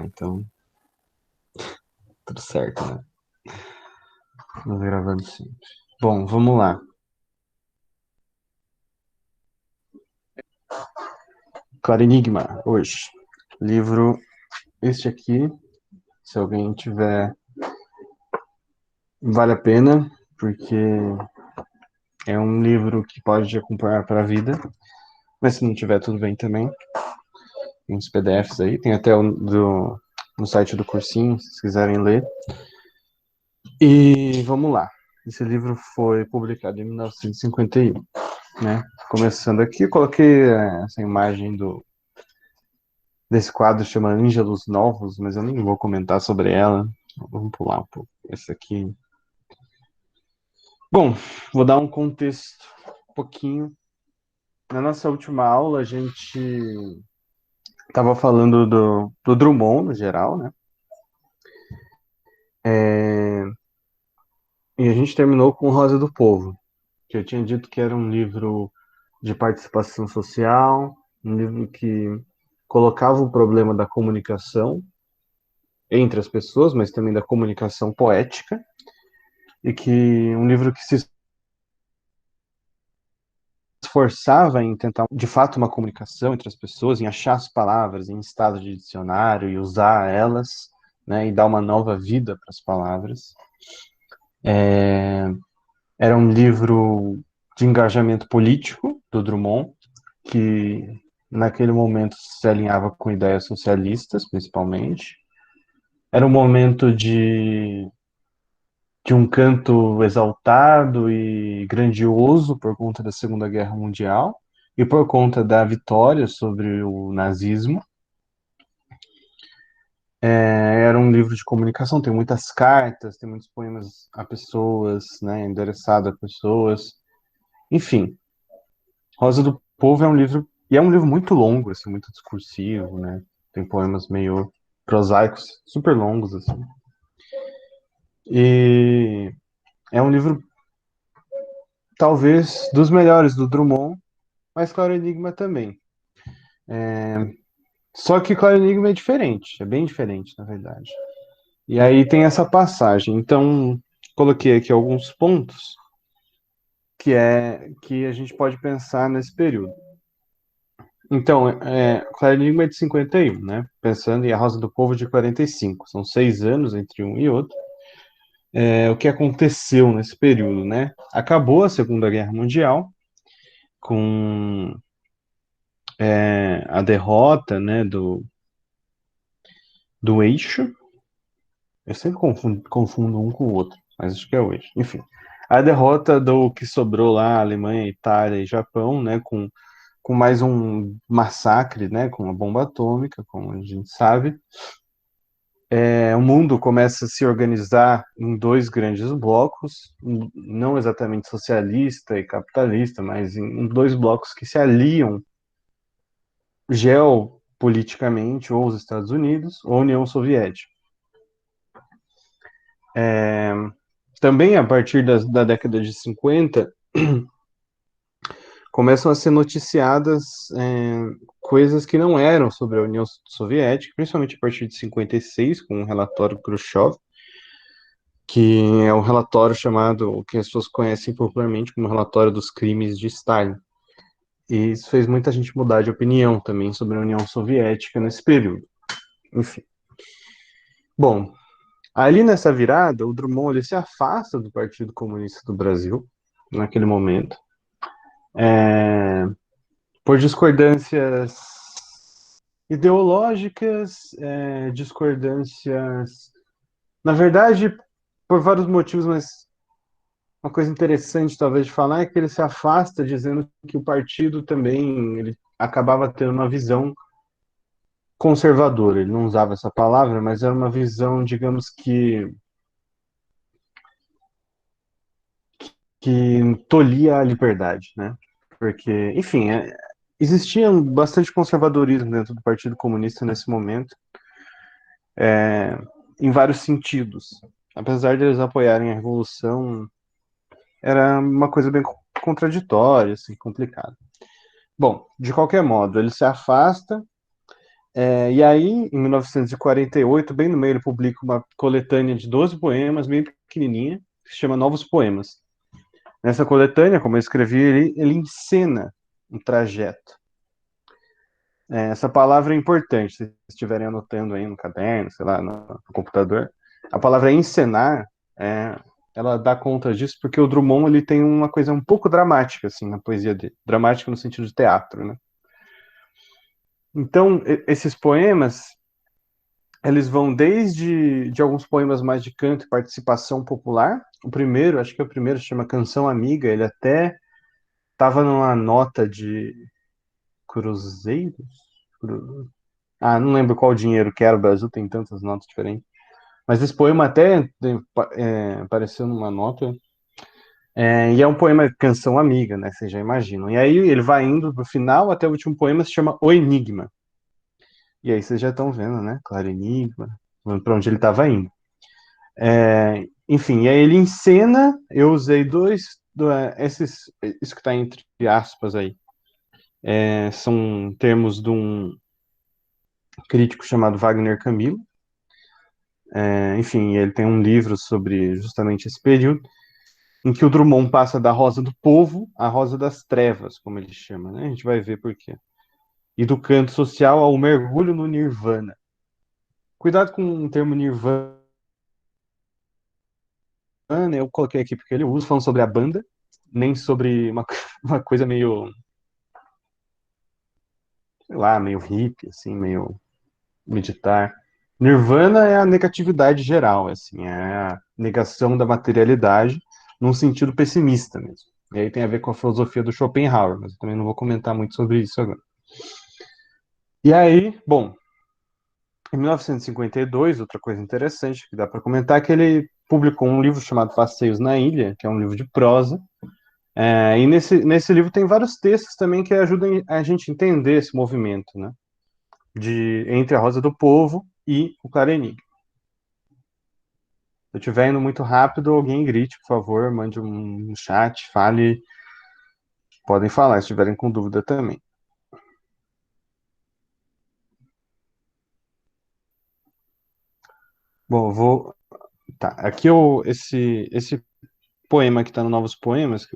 Então, tudo certo, né? Vamos gravando sempre. Bom, vamos lá. Claro Enigma, hoje. Livro este aqui, se alguém tiver, vale a pena, porque é um livro que pode acompanhar para a vida, mas se não tiver, tudo bem também. Tem uns PDFs aí, tem até no site do cursinho, se vocês quiserem ler. E vamos lá. Esse livro foi publicado em 1951, né? Começando aqui, eu coloquei essa imagem desse quadro chama Ninja dos Novos, mas eu nem vou comentar sobre ela. Vamos pular um pouco. Esse aqui. Bom, vou dar um contexto um pouquinho. Na nossa última aula, a gente estava falando do Drummond, no geral, né? E a gente terminou com Rosa do Povo, que eu tinha dito que era um livro de participação social, um livro que colocava o problema da comunicação entre as pessoas, mas também da comunicação poética, e que um livro que se esforçava em tentar, de fato, uma comunicação entre as pessoas, em achar as palavras em estado de dicionário e usar elas, né, e dar uma nova vida para as palavras. Era um livro de engajamento político do Drummond, que naquele momento se alinhava com ideias socialistas, principalmente. Era um momento de um canto exaltado e grandioso por conta da Segunda Guerra Mundial e por conta da vitória sobre o nazismo. Era um livro de comunicação, tem muitas cartas, tem muitos poemas a pessoas, né, endereçado a pessoas. Enfim, Rosa do Povo é um livro, e é um livro muito longo, assim, muito discursivo, né? Tem poemas meio prosaicos, super longos, assim. E é um livro, talvez, dos melhores do Drummond, mas Claro Enigma também. Só que Claro Enigma é diferente, é bem diferente, na verdade. E aí tem essa passagem. Então, coloquei aqui alguns pontos que a gente pode pensar nesse período. Então, Claro Enigma é de 51, né? Pensando em A Rosa do Povo de 45. São 6 anos entre um e outro. O que aconteceu nesse período, né? Acabou a Segunda Guerra Mundial com a derrota, né, do eixo. Eu sempre confundo um com o outro, mas acho que é o eixo. Enfim, a derrota do que sobrou lá, Alemanha, Itália e Japão, né, com mais um massacre, né, com a bomba atômica, como a gente sabe. O mundo começa a se organizar em dois grandes blocos, não exatamente socialista e capitalista, mas em dois blocos que se aliam geopoliticamente, ou os Estados Unidos ou a União Soviética. Também a partir da década de 50, começam a ser noticiadas coisas que não eram sobre a União Soviética, principalmente a partir de 56, com o relatório Khrushchev, que é um relatório chamado, que as pessoas conhecem popularmente como relatório dos crimes de Stalin. E isso fez muita gente mudar de opinião também sobre a União Soviética nesse período. Enfim. Bom, ali nessa virada, o Drummond ele se afasta do Partido Comunista do Brasil, naquele momento, por discordâncias ideológicas, discordâncias, na verdade, por vários motivos, mas uma coisa interessante talvez de falar é que ele se afasta dizendo que o partido também ele acabava tendo uma visão conservadora. Ele não usava essa palavra, mas era uma visão, digamos que tolhia a liberdade, né? Porque, enfim, existia bastante conservadorismo dentro do Partido Comunista nesse momento, em vários sentidos. Apesar de eles apoiarem a revolução, era uma coisa bem contraditória, assim, complicada. Bom, de qualquer modo, ele se afasta, E aí, em 1948, bem no meio, ele publica uma coletânea de 12 poemas, bem pequenininha, que se chama Novos Poemas. Nessa coletânea, como eu escrevi, ele encena um trajeto. Essa palavra é importante, se vocês estiverem anotando aí no caderno, sei lá, no computador. A palavra encenar, é, ela dá conta disso porque o Drummond ele tem uma coisa um pouco dramática assim na poesia dele, dramática no sentido de teatro, né? Então, esses poemas, eles vão desde de alguns poemas mais de canto e participação popular. O primeiro, acho que é o primeiro, se chama Canção Amiga, ele até estava numa nota de cruzeiros? Ah, não lembro qual dinheiro que era, o Brasil tem tantas notas diferentes. Mas esse poema até apareceu numa nota. E é um poema canção amiga, né? Vocês já imaginam. E aí ele vai indo pro final até o último poema, se chama O Enigma. E aí vocês já estão vendo, né? Claro, Enigma, para onde ele estava indo. Enfim, e aí ele encena, eu usei isso que está entre aspas aí, são termos de um crítico chamado Wagner Camilo. Enfim, ele tem um livro sobre justamente esse período, em que o Drummond passa da rosa do povo à rosa das trevas, como ele chama, né? A gente vai ver por quê. E do canto social ao mergulho no nirvana. Cuidado com o termo nirvana, eu coloquei aqui porque ele usa, falando sobre a banda, nem sobre uma coisa meio, sei lá, meio hippie, assim, meio meditar. Nirvana é a negatividade geral, assim, é a negação da materialidade num sentido pessimista mesmo. E aí tem a ver com a filosofia do Schopenhauer, mas eu também não vou comentar muito sobre isso agora. E aí, bom, em 1952, outra coisa interessante que dá para comentar é que ele publicou um livro chamado Passeios na Ilha, que é um livro de prosa. E nesse livro tem vários textos também que ajudam a gente a entender esse movimento, né? Entre a Rosa do Povo e o Claro Enigma. Se eu estiver indo muito rápido, alguém grite, por favor, mande um chat, fale. Podem falar, se estiverem com dúvida também. Bom, eu vou. Tá, aqui esse poema que está no Novos Poemas,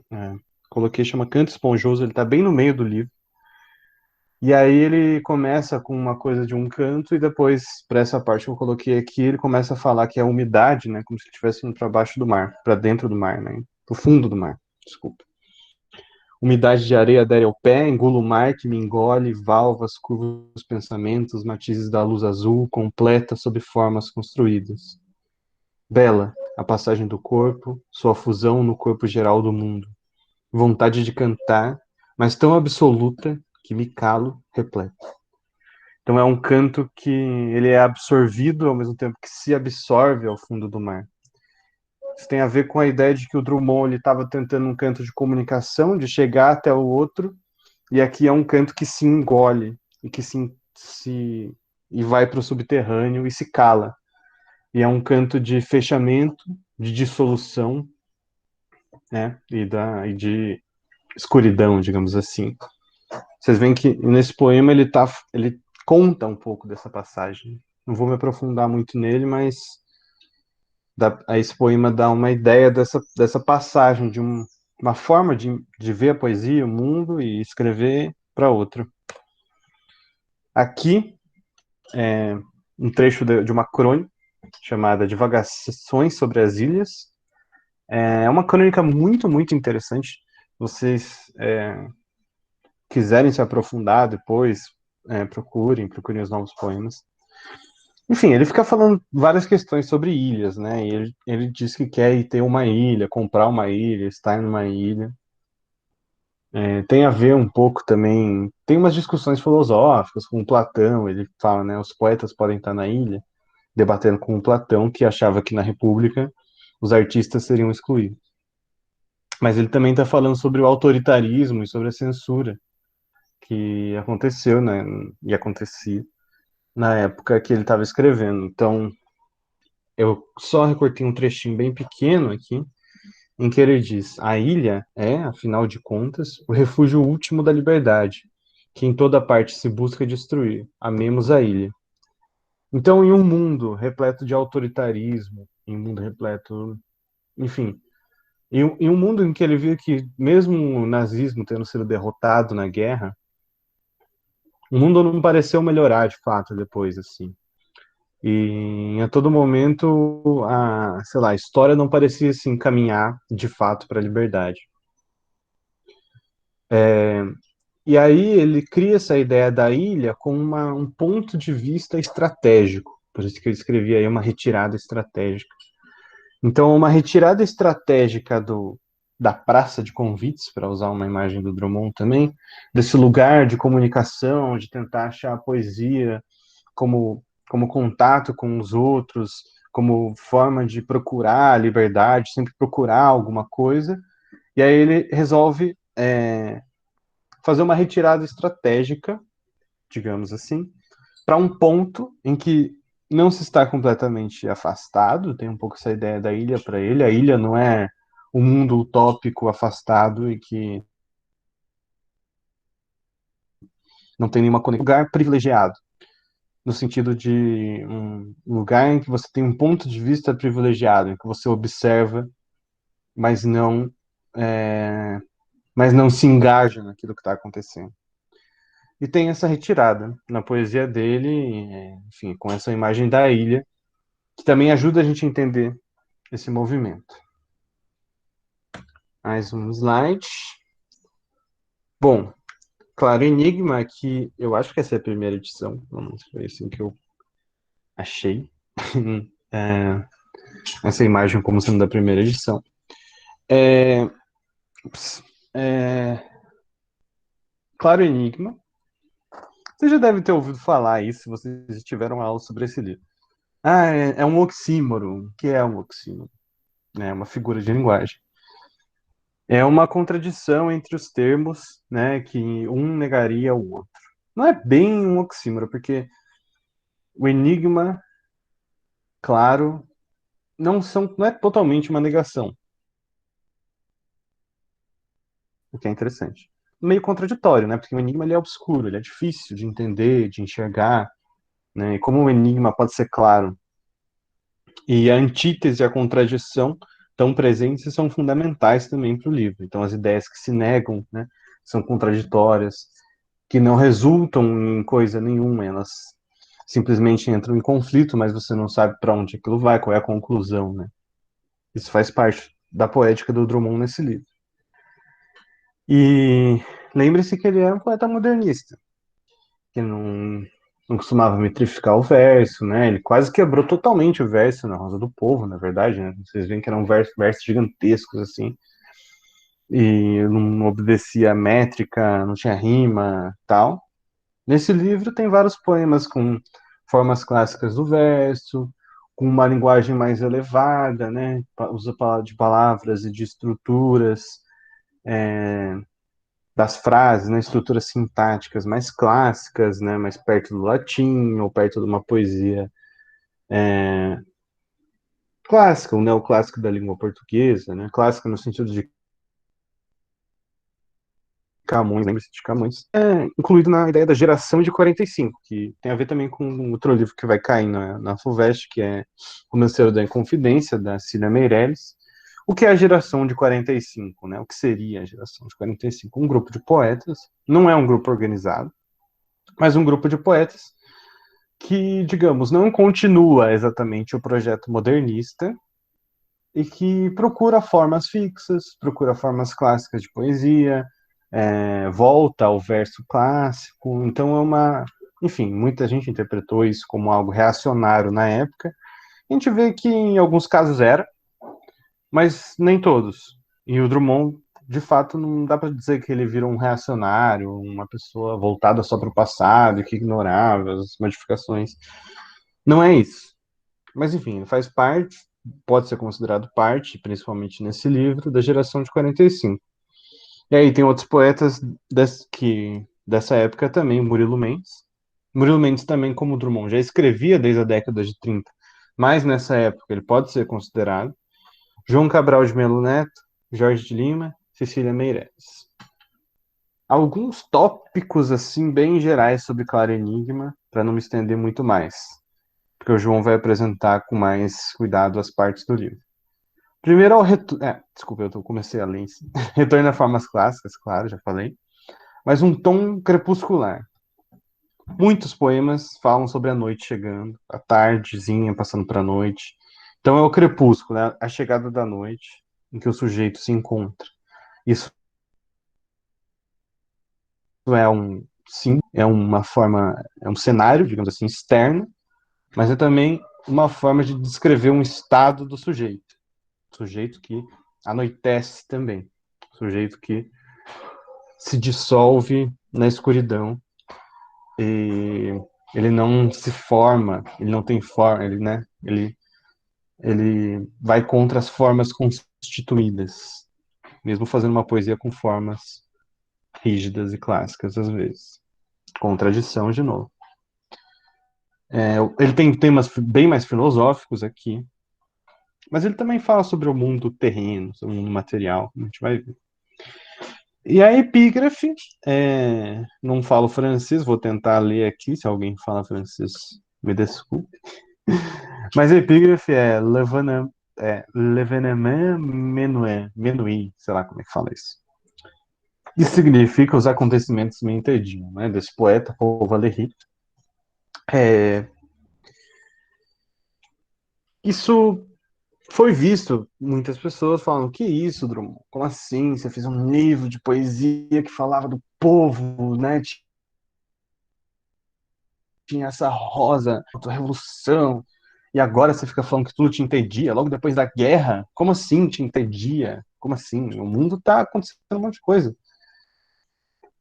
coloquei, chama Canto Esponjoso, ele está bem no meio do livro. E aí ele começa com uma coisa de um canto e depois, para essa parte que eu coloquei aqui, ele começa a falar que é a umidade, né, como se estivesse indo para baixo do mar, para dentro do mar, né, para o fundo do mar, desculpa. Umidade de areia adere ao pé, engulo o mar que me engole, valvas, curvos pensamentos, matizes da luz azul, completa sob formas construídas. Bela, a passagem do corpo, sua fusão no corpo geral do mundo. Vontade de cantar, mas tão absoluta que me calo repleto. Então é um canto que ele é absorvido ao mesmo tempo que se absorve ao fundo do mar. Isso tem a ver com a ideia de que o Drummond estava tentando um canto de comunicação, de chegar até o outro, e aqui é um canto que se engole e que e vai para o subterrâneo e se cala. E é um canto de fechamento, de dissolução, né? E de escuridão, digamos assim. Vocês veem que nesse poema ele conta um pouco dessa passagem. Não vou me aprofundar muito nele, mas esse poema dá uma ideia dessa passagem de uma forma de ver a poesia, o mundo e escrever para outro. Aqui é um trecho de uma crônica chamada Divagações sobre as Ilhas. É uma crônica muito, muito interessante. Vocês quiserem se aprofundar depois, procurem os novos poemas. Enfim, ele fica falando várias questões sobre ilhas, né? E ele diz que quer ir ter uma ilha, comprar uma ilha, estar numa ilha. Tem a ver um pouco também. Tem umas discussões filosóficas com Platão. Ele fala, né? Os poetas podem estar na ilha, debatendo com Platão, que achava que na República os artistas seriam excluídos. Mas ele também está falando sobre o autoritarismo e sobre a censura que aconteceu, né? E acontecia na época que ele estava escrevendo. Então, eu só recortei um trechinho bem pequeno aqui, em que ele diz: a ilha é, afinal de contas, o refúgio último da liberdade, que em toda parte se busca destruir, amemos a ilha. Então, em um mundo repleto de autoritarismo, em um mundo repleto, enfim, em um mundo em que ele viu que, mesmo o nazismo tendo sido derrotado na guerra, o mundo não pareceu melhorar de fato depois, assim. E a todo momento, sei lá, a história não parecia se encaminhar de fato para a liberdade. E aí ele cria essa ideia da ilha com um ponto de vista estratégico. Por isso que ele escrevia aí uma retirada estratégica. Então, uma retirada estratégica da praça de convites, para usar uma imagem do Drummond também, desse lugar de comunicação, de tentar achar a poesia como contato com os outros, como forma de procurar a liberdade, sempre procurar alguma coisa. E aí ele resolve fazer uma retirada estratégica, digamos assim, para um ponto em que não se está completamente afastado, tem um pouco essa ideia da ilha para ele. A ilha não é um mundo utópico afastado e que não tem nenhuma conexão. Lugar privilegiado, no sentido de um lugar em que você tem um ponto de vista privilegiado, em que você observa, mas não, é, mas não se engaja naquilo que está acontecendo. E tem essa retirada na poesia dele, enfim, com essa imagem da ilha, que também ajuda a gente a entender esse movimento. Mais um slide. Bom, claro, Enigma, que eu acho que essa é a primeira edição, vamos foi assim que eu achei. é, essa imagem como sendo da primeira edição. É, é, claro, Enigma. Você já deve ter ouvido falar isso, se vocês tiveram aula sobre esse livro. É um oxímoro. O que é um oxímoro? É uma figura de linguagem. É uma contradição entre os termos, né, que um negaria o outro. Não é bem um oxímoro, porque o enigma, claro, não é totalmente uma negação, o que é interessante. Meio contraditório, né? Porque o enigma ele é obscuro, ele é difícil de entender, de enxergar, né? E como o enigma pode ser claro e a antítese e a contradição estão presentes e são fundamentais também para o livro. Então, as ideias que se negam, né, são contraditórias, que não resultam em coisa nenhuma, elas simplesmente entram em conflito, mas você não sabe para onde aquilo vai, qual é a conclusão, né? Isso faz parte da poética do Drummond nesse livro. E lembre-se que ele era um poeta modernista, que não costumava metrificar o verso, né? Ele quase quebrou totalmente o verso na Rosa do Povo, na verdade, né? Vocês veem que eram versos gigantescos, assim, e não obedecia a métrica, não tinha rima, tal. Nesse livro tem vários poemas com formas clássicas do verso, com uma linguagem mais elevada, né? Usa de palavras e de estruturas das frases, né? Estruturas sintáticas mais clássicas, né? Mais perto do latim ou perto de uma poesia clássica, o neoclássico da língua portuguesa, né? Clássica no sentido de Camões, lembre-se de Camões, incluído na ideia da geração de 45, que tem a ver também com outro livro que vai cair na FUVEST, que é Romanceiro da Inconfidência, da Cília Meirelles. O que é a geração de 45, né? O que seria a geração de 45? Um grupo de poetas, não é um grupo organizado, mas um grupo de poetas que, digamos, não continua exatamente o projeto modernista e que procura formas fixas, procura formas clássicas de poesia, volta ao verso clássico. Então é uma. Enfim, muita gente interpretou isso como algo reacionário na época. A gente vê que em alguns casos era, mas nem todos. E o Drummond, de fato, não dá para dizer que ele virou um reacionário, uma pessoa voltada só para o passado, que ignorava as modificações. Não é isso. Mas, enfim, ele faz parte, pode ser considerado parte, principalmente nesse livro, da geração de 45. E aí tem outros poetas dessa época também, Murilo Mendes. Murilo Mendes também, como Drummond, já escrevia desde a década de 30, mas nessa época ele pode ser considerado. João Cabral de Melo Neto, Jorge de Lima, Cecília Meirelles. alguns tópicos assim bem gerais sobre Claro Enigma, para não me estender muito mais, porque o João vai apresentar com mais cuidado as partes do livro. Primeiro ao retorno. Desculpa, comecei a ler. Retorno a formas clássicas, claro, já falei. Mas um tom crepuscular. Muitos poemas falam sobre a noite chegando, a tardezinha passando para a noite. Então é o crepúsculo, né? A chegada da noite em que o sujeito se encontra. Isso é um sim, é uma forma, é um cenário, digamos assim, externo, mas é também uma forma de descrever um estado do sujeito. Sujeito que anoitece também. Sujeito que se dissolve na escuridão e ele não se forma, ele não tem forma, ele, né? Ele vai contra as formas constituídas, mesmo fazendo uma poesia com formas rígidas e clássicas às vezes. Contradição de novo. Ele tem temas bem mais filosóficos aqui, mas ele também fala sobre o mundo terreno, sobre o mundo material, a gente vai ver. E a epígrafe, não falo francês, vou tentar ler aqui, se alguém fala francês, me desculpe. Mas a epígrafe é L'événement menuit, sei lá como é que fala isso. Isso significa os acontecimentos me entediam, né? Desse poeta, Paul Valéry. É, isso foi visto, muitas pessoas falam, que isso, Drummond? Como assim? Você fez um livro de poesia que falava do povo, né? Tinha essa rosa, a revolução, e agora você fica falando que tudo te entendia, logo depois da guerra? Como assim te entendia? Como assim? O mundo tá acontecendo um monte de coisa.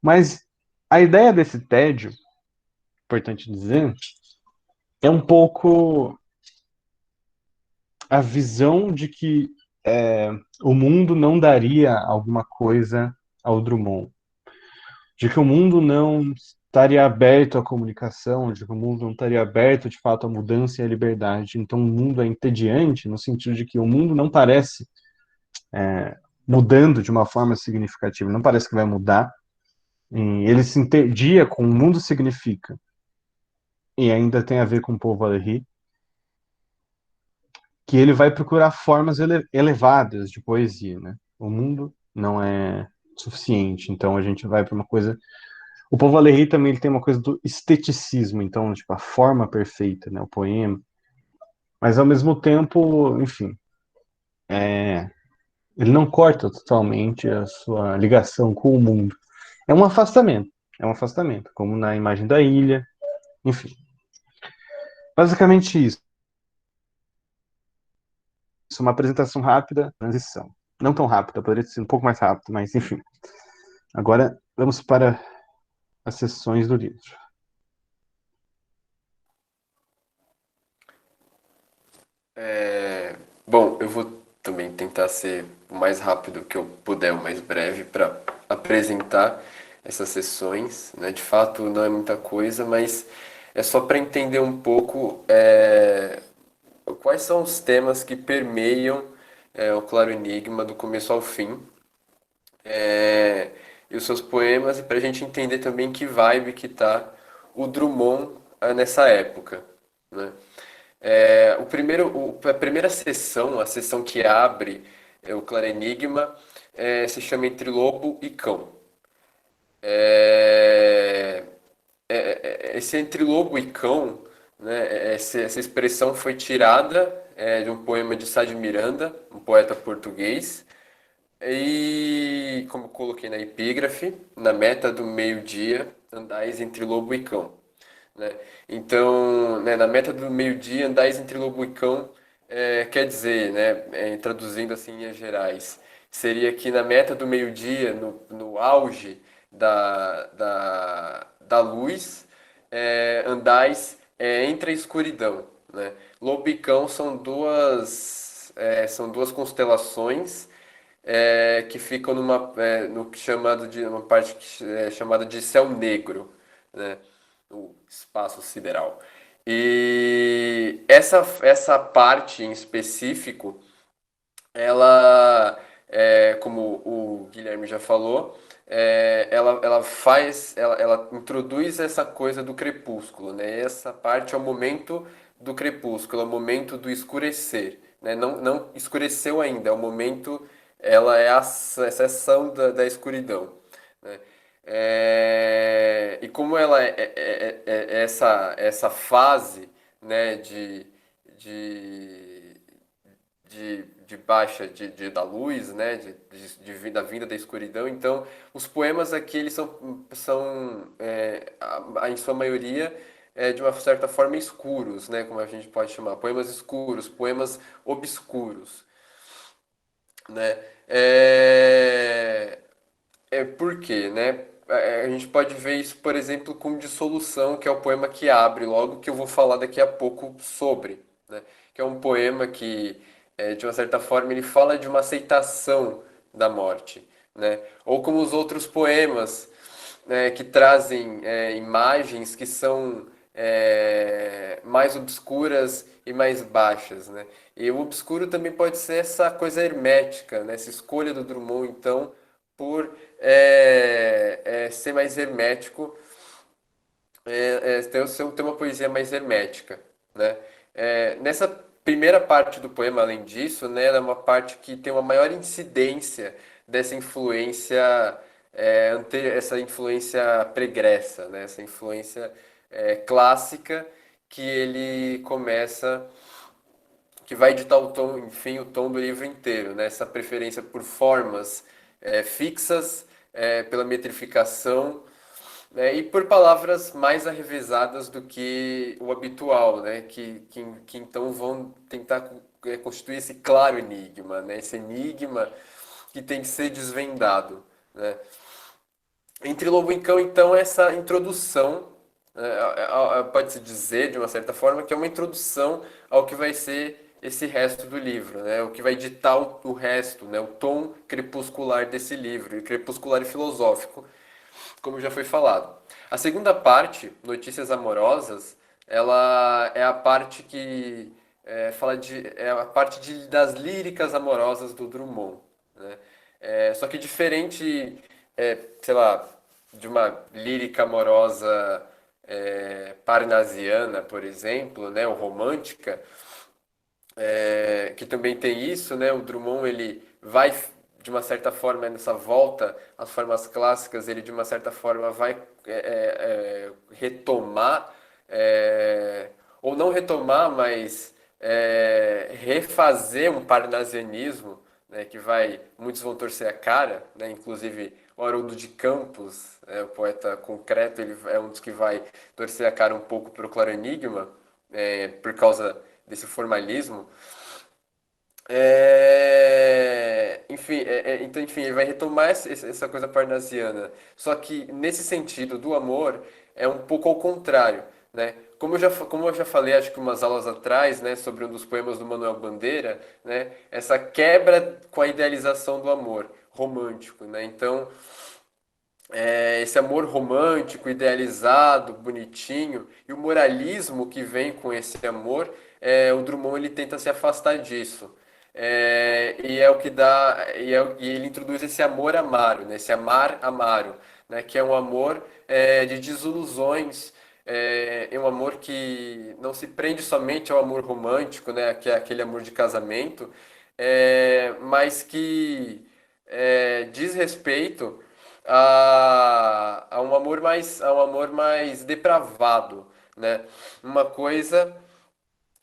Mas a ideia desse tédio, importante dizer, é um pouco a visão de que o mundo não daria alguma coisa ao Drummond, de que o mundo não estaria aberto à comunicação, de que o mundo não estaria aberto de fato à mudança e à liberdade. Então o mundo é entediante no sentido de que o mundo não parece mudando de uma forma significativa, não parece que vai mudar. E ele se entendia com o mundo significa. E ainda tem a ver com o Paul Valéry, que ele vai procurar formas elevadas de poesia, né? O mundo não é suficiente, então a gente vai para uma coisa. O Paul Valéry também ele tem uma coisa do esteticismo, então tipo a forma perfeita, né? O poema, mas ao mesmo tempo, enfim, ele não corta totalmente a sua ligação com o mundo. É um afastamento, como na imagem da ilha, enfim. Basicamente isso. Isso é uma apresentação rápida, transição. Não tão rápida, poderia ser um pouco mais rápido, mas enfim. Agora vamos para as sessões do livro. Bom, eu vou também tentar ser o mais rápido que eu puder, o mais breve, para apresentar essas sessões. Né? De fato, não é muita coisa, mas é só para entender um pouco quais são os temas que permeiam o Claro Enigma do começo ao fim. é, e os seus poemas, e para a gente entender também que vibe que tá o Drummond nessa época. Né? A primeira sessão, a sessão que abre o Claro Enigma, se chama Entre Lobo e Cão. É, Esse Entre Lobo e Cão, né, essa expressão foi tirada de um poema de Sá de Miranda, um poeta português, e, como eu coloquei na epígrafe, na meta do meio-dia, andais entre lobo e cão. Né? Então, né, na meta do meio-dia, andais entre lobo e cão, quer dizer, né, traduzindo assim em linhas gerais, seria que na meta do meio-dia, no auge da luz, andais entre a escuridão. Né? Lobo e cão são duas constelações que ficam no chamado de uma parte chamada de céu negro, né? O espaço sideral. E essa parte em específico, ela, como o Guilherme já falou, ela introduz essa coisa do crepúsculo, né? Essa parte é o momento do crepúsculo, é o momento do escurecer, né? Não escureceu ainda, é o momento, ela é essa ação da escuridão, né? E como ela é essa fase, né, de, de baixa da luz, né, da vinda da escuridão. Então, os poemas aqui eles em sua maioria, de uma certa forma escuros, né, como a gente pode chamar, poemas escuros, poemas obscuros, né? Por quê, né? A gente pode ver isso, por exemplo, com Dissolução, que é o poema que abre logo, que eu vou falar daqui a pouco sobre, né? Que é um poema que, de uma certa forma, ele fala de uma aceitação da morte, né? Ou como os outros poemas, né, que trazem imagens que são mais obscuras e mais baixas, né? E o obscuro também pode ser essa coisa hermética, né? Essa escolha do Drummond, então, por ser mais hermético, ter uma poesia mais hermética, né? Nessa primeira parte do poema, além disso, né, ela é uma parte que tem uma maior incidência dessa influência, essa influência pregressa, né? Essa influência clássica que ele começa, que vai ditar o tom, enfim, o tom do livro inteiro, né? Essa preferência por formas fixas, pela metrificação, né? E por palavras mais arrevesadas do que o habitual, né? Que então vão tentar constituir esse claro enigma, né? Esse enigma que tem que ser desvendado, né? Entre Lobo e Cão, então, essa introdução, pode-se dizer, de uma certa forma, que é uma introdução ao que vai ser esse resto do livro, né? O que vai ditar o resto, né? O tom crepuscular desse livro, e crepuscular e filosófico, como já foi falado. A segunda parte, Notícias Amorosas, ela é a parte que é a parte das líricas amorosas do Drummond, né? Só que diferente, sei lá, de uma lírica amorosa parnasiana, por exemplo, né, ou romântica, que também tem isso, né? O Drummond ele vai de uma certa forma nessa volta às formas clássicas, ele de uma certa forma vai retomar, ou não retomar, mas refazer um parnasianismo, né, que vai muitos vão torcer a cara, né? Inclusive o Haroldo de Campos, o poeta concreto, ele é um dos que vai torcer a cara um pouco para o Claro Enigma, por causa desse formalismo. Então, enfim, ele vai retomar essa coisa parnasiana. Só que nesse sentido do amor é um pouco ao contrário, né? Como eu já falei, acho que umas aulas atrás, né, sobre um dos poemas do Manuel Bandeira, né, essa quebra com a idealização do amor romântico, né? Então, esse amor romântico, idealizado, bonitinho, e o moralismo que vem com esse amor, o Drummond ele tenta se afastar disso. E é o que dá, e ele introduz esse amor amaro, né? Esse amar amaro, né? Que é um amor de desilusões, é um amor que não se prende somente ao amor romântico, né? Que é aquele amor de casamento, mas que diz respeito a um amor mais depravado, né? Uma coisa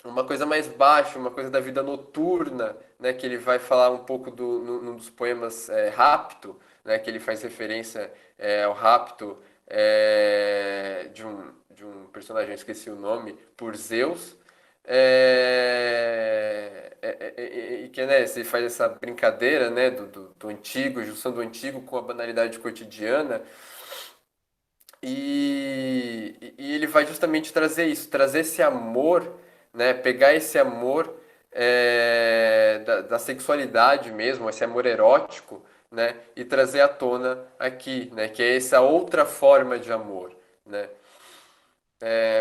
uma coisa mais baixa, uma coisa da vida noturna, né, que ele vai falar um pouco num dos poemas Rapto, né, que ele faz referência ao rapto de um personagem, eu esqueci o nome, por Zeus, e que, né, ele faz essa brincadeira, né, do antigo, junção do antigo com a banalidade cotidiana, e ele vai justamente trazer isso, trazer esse amor, né? Pegar esse amor da sexualidade mesmo, esse amor erótico, né? E trazer à tona aqui, né? Que é essa outra forma de amor, né?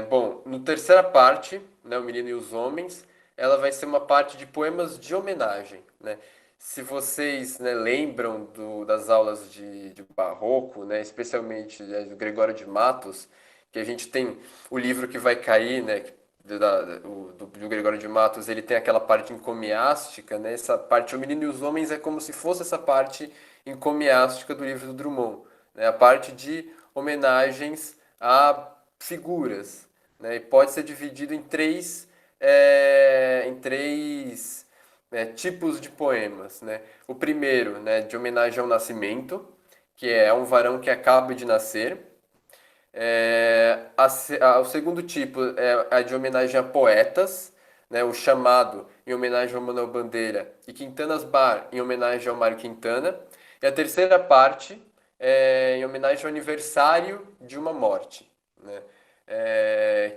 Bom, no terceira parte, né? O Menino e os Homens, ela vai ser uma parte de poemas de homenagem, né? se vocês, né, lembram das aulas de Barroco, né, especialmente, né, do Gregório de Matos, que a gente tem o livro que vai cair, né, do Gregório de Matos, ele tem aquela parte encomiástica, né, essa parte O Menino e os Homens é como se fosse essa parte encomiástica do livro do Drummond, né, a parte de homenagens a figuras, né, e pode ser dividido em três tipos de poemas, né? O primeiro, né, de homenagem ao nascimento, que é um varão que acaba de nascer. O segundo tipo é a de homenagem a poetas, né, o chamado em homenagem ao Manuel Bandeira e Quintanas Bar em homenagem ao Mário Quintana. E a terceira parte é em homenagem ao aniversário de uma morte, né?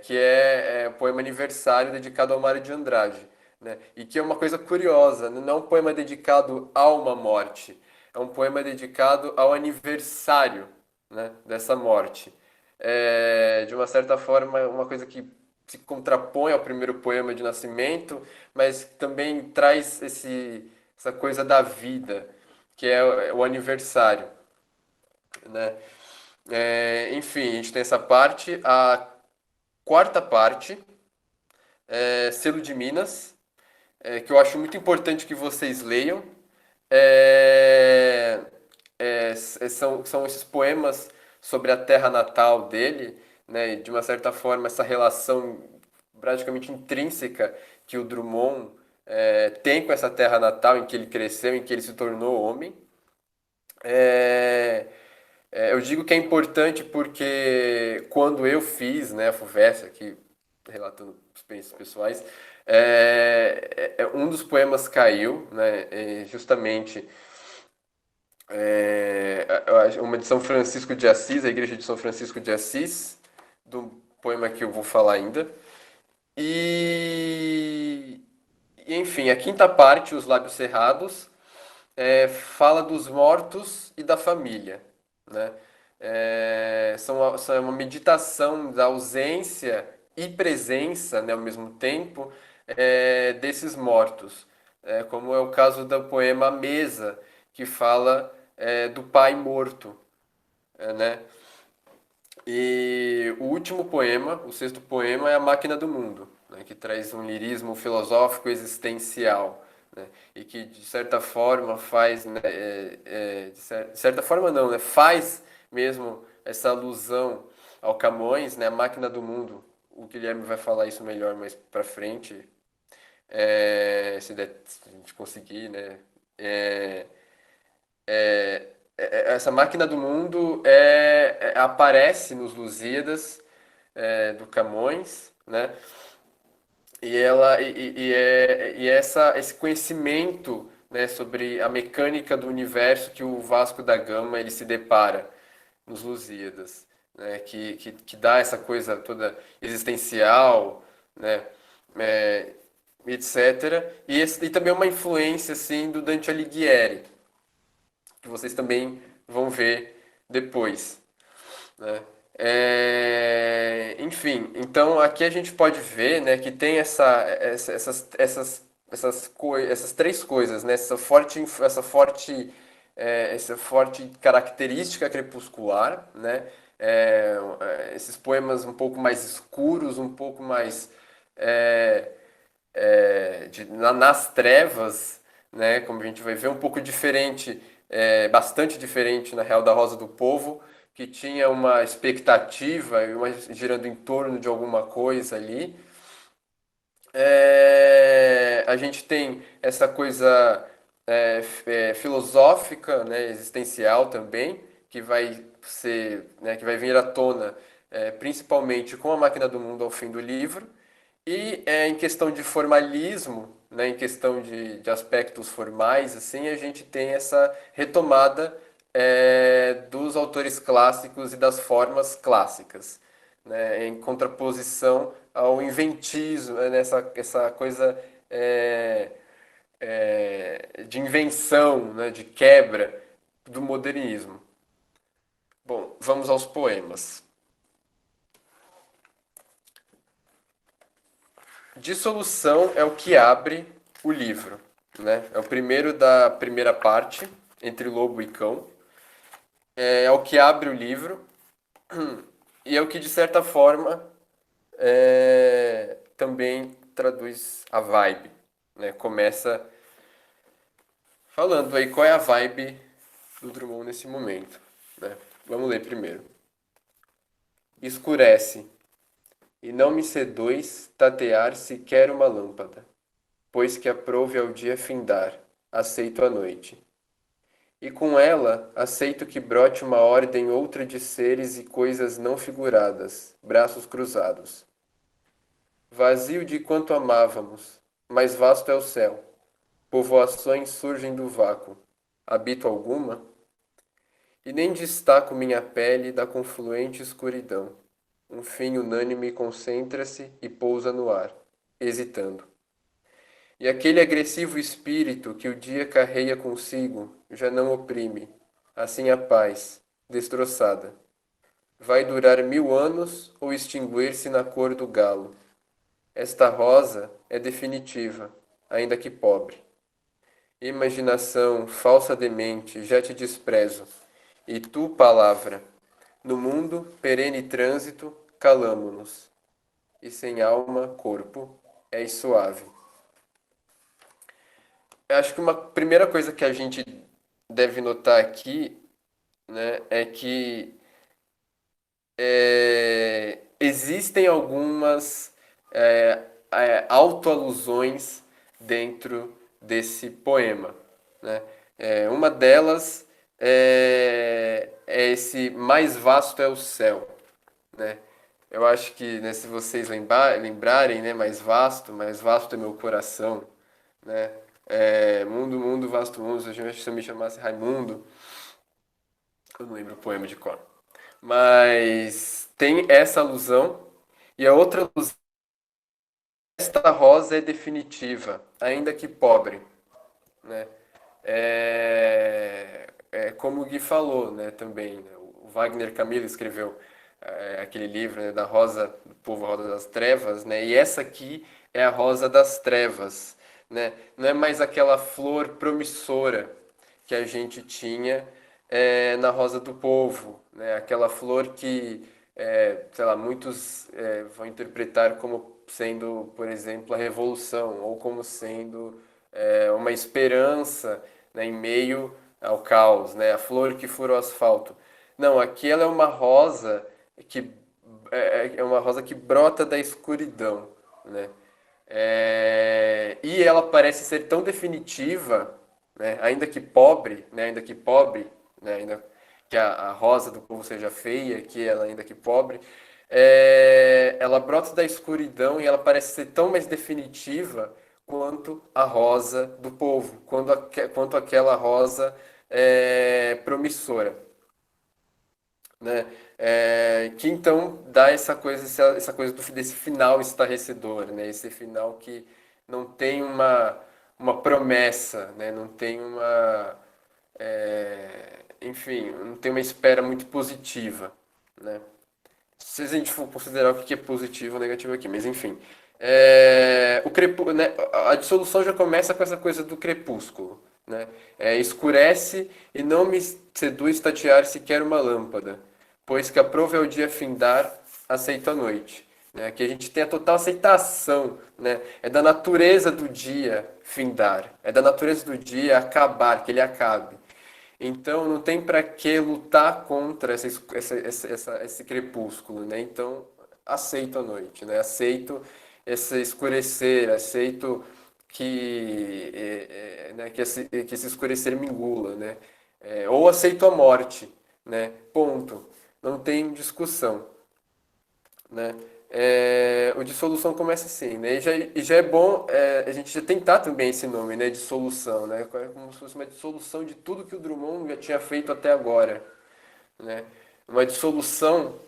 Que é o poema Aniversário dedicado ao Mário de Andrade, né? E que é uma coisa curiosa, não é um poema dedicado a uma morte, é um poema dedicado ao aniversário, né, dessa morte. De uma certa forma, uma coisa que se contrapõe ao primeiro poema de Nascimento, mas também traz essa coisa da vida, que é o aniversário, né? Enfim, a gente tem essa parte. A quarta parte, Selo de Minas, que eu acho muito importante que vocês leiam. É, são esses poemas sobre a terra natal dele, né? E de uma certa forma, essa relação praticamente intrínseca que o Drummond tem com essa terra natal em que ele cresceu, em que ele se tornou homem. É, eu digo que é importante porque quando eu fiz, né, a FUVEST, aqui relatando experiências pessoais, um dos poemas caiu, né, justamente uma de São Francisco de Assis, a igreja de São Francisco de Assis, do poema que eu vou falar ainda. E, enfim, a quinta parte, Os Lábios Cerrados, fala dos mortos e da família, né? São uma meditação da ausência e presença, né, ao mesmo tempo, desses mortos, como é o caso do poema A Mesa, que fala do pai morto, né? E o último poema, o sexto poema, é A Máquina do Mundo, né, que traz um lirismo filosófico existencial, né, e que, de certa forma, faz, né, de certa forma não, né, faz mesmo essa alusão ao Camões, né, A Máquina do Mundo. O Guilherme vai falar isso melhor mais pra frente, se a gente conseguir, né. É, Essa máquina do mundo aparece nos Lusíadas do Camões, né? Esse conhecimento, né, sobre a mecânica do universo que o Vasco da Gama ele se depara nos Lusíadas, né? Que dá essa coisa toda existencial, né? É, etc. E também uma influência assim do Dante Alighieri, que vocês também vão ver depois, né? Enfim, então aqui a gente pode ver, né, que tem essas três coisas, né? Essa forte característica crepuscular, né? Esses poemas um pouco mais escuros, um pouco mais é, nas trevas, né? Como a gente vai ver, um pouco diferente, bastante diferente na Real da Rosa do Povo, que tinha uma expectativa girando em torno de alguma coisa ali. A gente tem essa coisa filosófica, né, existencial também, que vai ser, né, que vai vir à tona principalmente com A Máquina do Mundo ao fim do livro. E em questão de formalismo, né, em questão de aspectos formais, assim, a gente tem essa retomada dos autores clássicos e das formas clássicas, né, em contraposição ao inventismo, né, essa coisa é, de invenção, né, de quebra do modernismo. Bom, vamos aos poemas. Dissolução é o que abre o livro, né? É o primeiro da primeira parte, Entre Lobo e Cão. É o que abre o livro e é o que, de certa forma, também traduz a vibe, né? Começa falando aí qual é a vibe do Drummond nesse momento, né? Vamos ler primeiro. Escurece, e não me seduz tatear sequer uma lâmpada, pois que aprouve ao dia findar, aceito a noite. E com ela aceito que brote uma ordem outra de seres e coisas não figuradas, braços cruzados. Vazio de quanto amávamos, mas vasto é o céu. Povoações surgem do vácuo. Habito alguma? E nem destaco minha pele da confluente escuridão. Um fim unânime concentra-se e pousa no ar, hesitando. E aquele agressivo espírito que o dia carreia consigo já não oprime. Assim a paz, destroçada. Vai durar 1000 anos ou extinguir-se na cor do galo. Esta rosa é definitiva, ainda que pobre. Imaginação, falsa demente, já te desprezo. E tu, palavra, no mundo, perene trânsito, calamo-nos. E sem alma, corpo, és suave. Eu acho que uma primeira coisa que a gente deve notar aqui, né, é que existem algumas autoalusões dentro desse poema, né? Uma delas é esse mais vasto é o céu, né? Eu acho que, né, se vocês lembrarem, né, mais vasto é meu coração, né? Mundo, mundo, vasto mundo, se eu me chamasse Raimundo, eu não lembro o poema de cor. Mas tem essa alusão, e a outra alusão, esta rosa é definitiva, ainda que pobre, né? Como o Gui falou, né, também, né? O Wagner Camilo escreveu aquele livro, né, da Rosa do Povo, Rosa das Trevas, né? E essa aqui é a Rosa das Trevas, né? Não é mais aquela flor promissora que a gente tinha na Rosa do Povo, né? Aquela flor que, sei lá, muitos vão interpretar como sendo, por exemplo, a revolução, ou como sendo uma esperança, né, em meio ao caos, né? A flor que fura o asfalto. Não, aqui ela é uma rosa que é uma rosa que brota da escuridão, né? E ela parece ser tão definitiva, né? Ainda que pobre, né? Ainda que a rosa do povo seja feia, que ela ainda que pobre, ela brota da escuridão e ela parece ser tão mais definitiva quanto a rosa do povo, quanto aquela rosa promissora, né? Que então dá essa coisa desse final estarrecedor, né? Esse final que não tem uma promessa, né? Não tem enfim, não tem uma espera muito positiva, né? Se a gente for considerar o que é positivo ou negativo aqui, mas enfim. Né, a dissolução já começa com essa coisa do crepúsculo, né? Escurece e não me seduz tatear sequer uma lâmpada, pois que aprove ao dia findar, aceito a noite. Né? Que a gente tem a total aceitação, né? É da natureza do dia findar, é da natureza do dia acabar, que ele acabe. Então não tem para que lutar contra esse crepúsculo, né? Então aceito a noite, né? Aceito esse escurecer, aceito né, que esse escurecer me engula, né? Ou aceito a morte, né? Ponto. Não tem discussão, né? O dissolução começa assim, né? E já é bom a gente já tentar também esse nome, né? Dissolução, né? Como se fosse uma dissolução de tudo que o Drummond já tinha feito até agora, né? Uma dissolução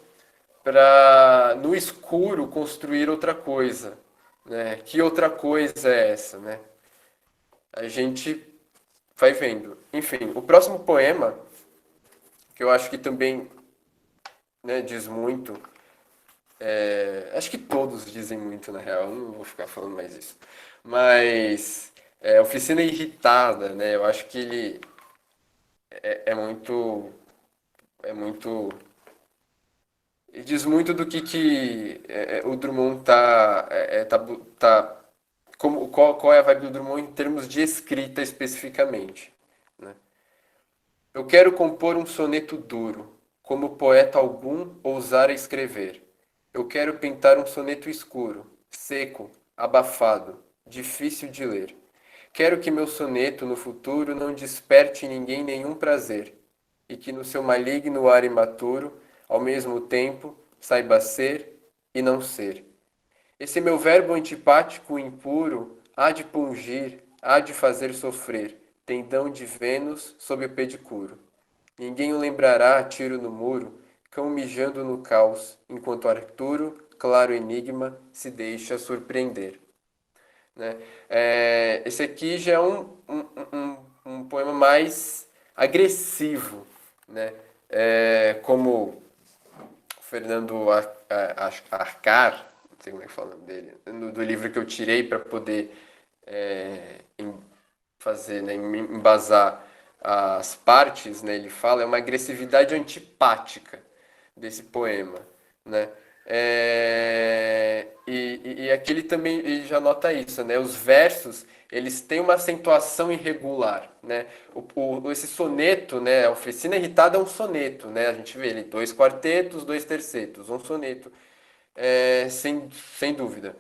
para no escuro construir outra coisa, né? Que outra coisa é essa, né? A gente vai vendo. Enfim, o próximo poema, que eu acho que também, né, diz muito. Acho que todos dizem muito, na real, eu não vou ficar falando mais isso. Mas Oficina Irritada, né? Eu acho que ele é muito, é muito, ele diz muito do que o Drummond tá como, qual é a vibe do Drummond em termos de escrita especificamente, né? Eu quero compor um soneto duro, como poeta algum ousara escrever. Eu quero pintar um soneto escuro, seco, abafado, difícil de ler. Quero que meu soneto no futuro não desperte em ninguém nenhum prazer, e que no seu maligno ar imaturo, ao mesmo tempo, saiba ser e não ser. Esse meu verbo antipático e impuro há de pungir, há de fazer sofrer, tendão de Vênus sob o pedicuro. Ninguém o lembrará a tiro no muro, cão mijando no caos, enquanto Arturo, claro enigma, se deixa surpreender. Né? Esse aqui já é um poema mais agressivo, né? Como Fernando Arcar, não sei como é que fala o nome dele, do livro que eu tirei para poder fazer, né, embasar as partes, né, ele fala, é uma agressividade antipática desse poema, né? E aqui ele também ele já nota isso, né? Os versos eles têm uma acentuação irregular, né? Esse soneto, né? A Oficina Irritada é um soneto, né? A gente vê ele dois quartetos, dois tercetos, um soneto, sem dúvida.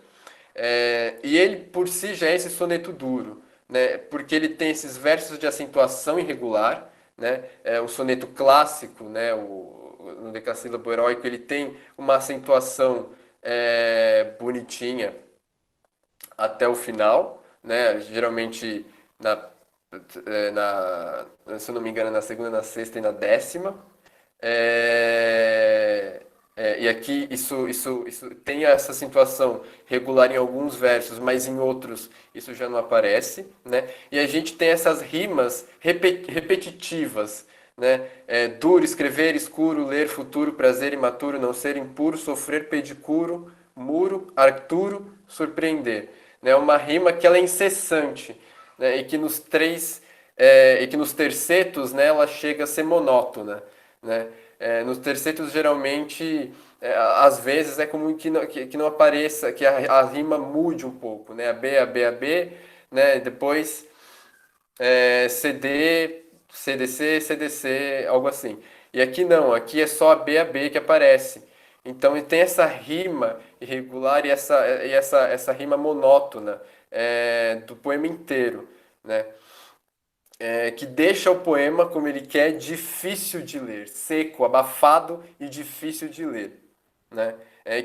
E ele por si já é esse soneto duro, né? Porque ele tem esses versos de acentuação irregular, né? É um soneto clássico, né? No decassílabo heróico ele tem uma acentuação bonitinha até o final, né? Geralmente na, se eu não me engano, na segunda, na sexta e na décima. E aqui isso tem essa acentuação regular em alguns versos, mas em outros isso já não aparece, né? E a gente tem essas rimas repetitivas, né? Duro, escrever, escuro, ler, futuro, prazer, imaturo, não ser impuro, sofrer, pedicuro, muro, Arturo, surpreender. Né? Uma rima que ela é incessante, né? E que nos tercetos, né, ela chega a ser monótona, né? Nos tercetos, geralmente, às vezes é comum que não apareça, que a rima mude um pouco, né? A B, né? Depois CD, CDC, CDC, algo assim. E aqui não, aqui é só a B que aparece. Então ele tem essa rima irregular essa rima monótona do poema inteiro, né? Que deixa o poema como ele quer, difícil de ler, seco, abafado e difícil de ler, né?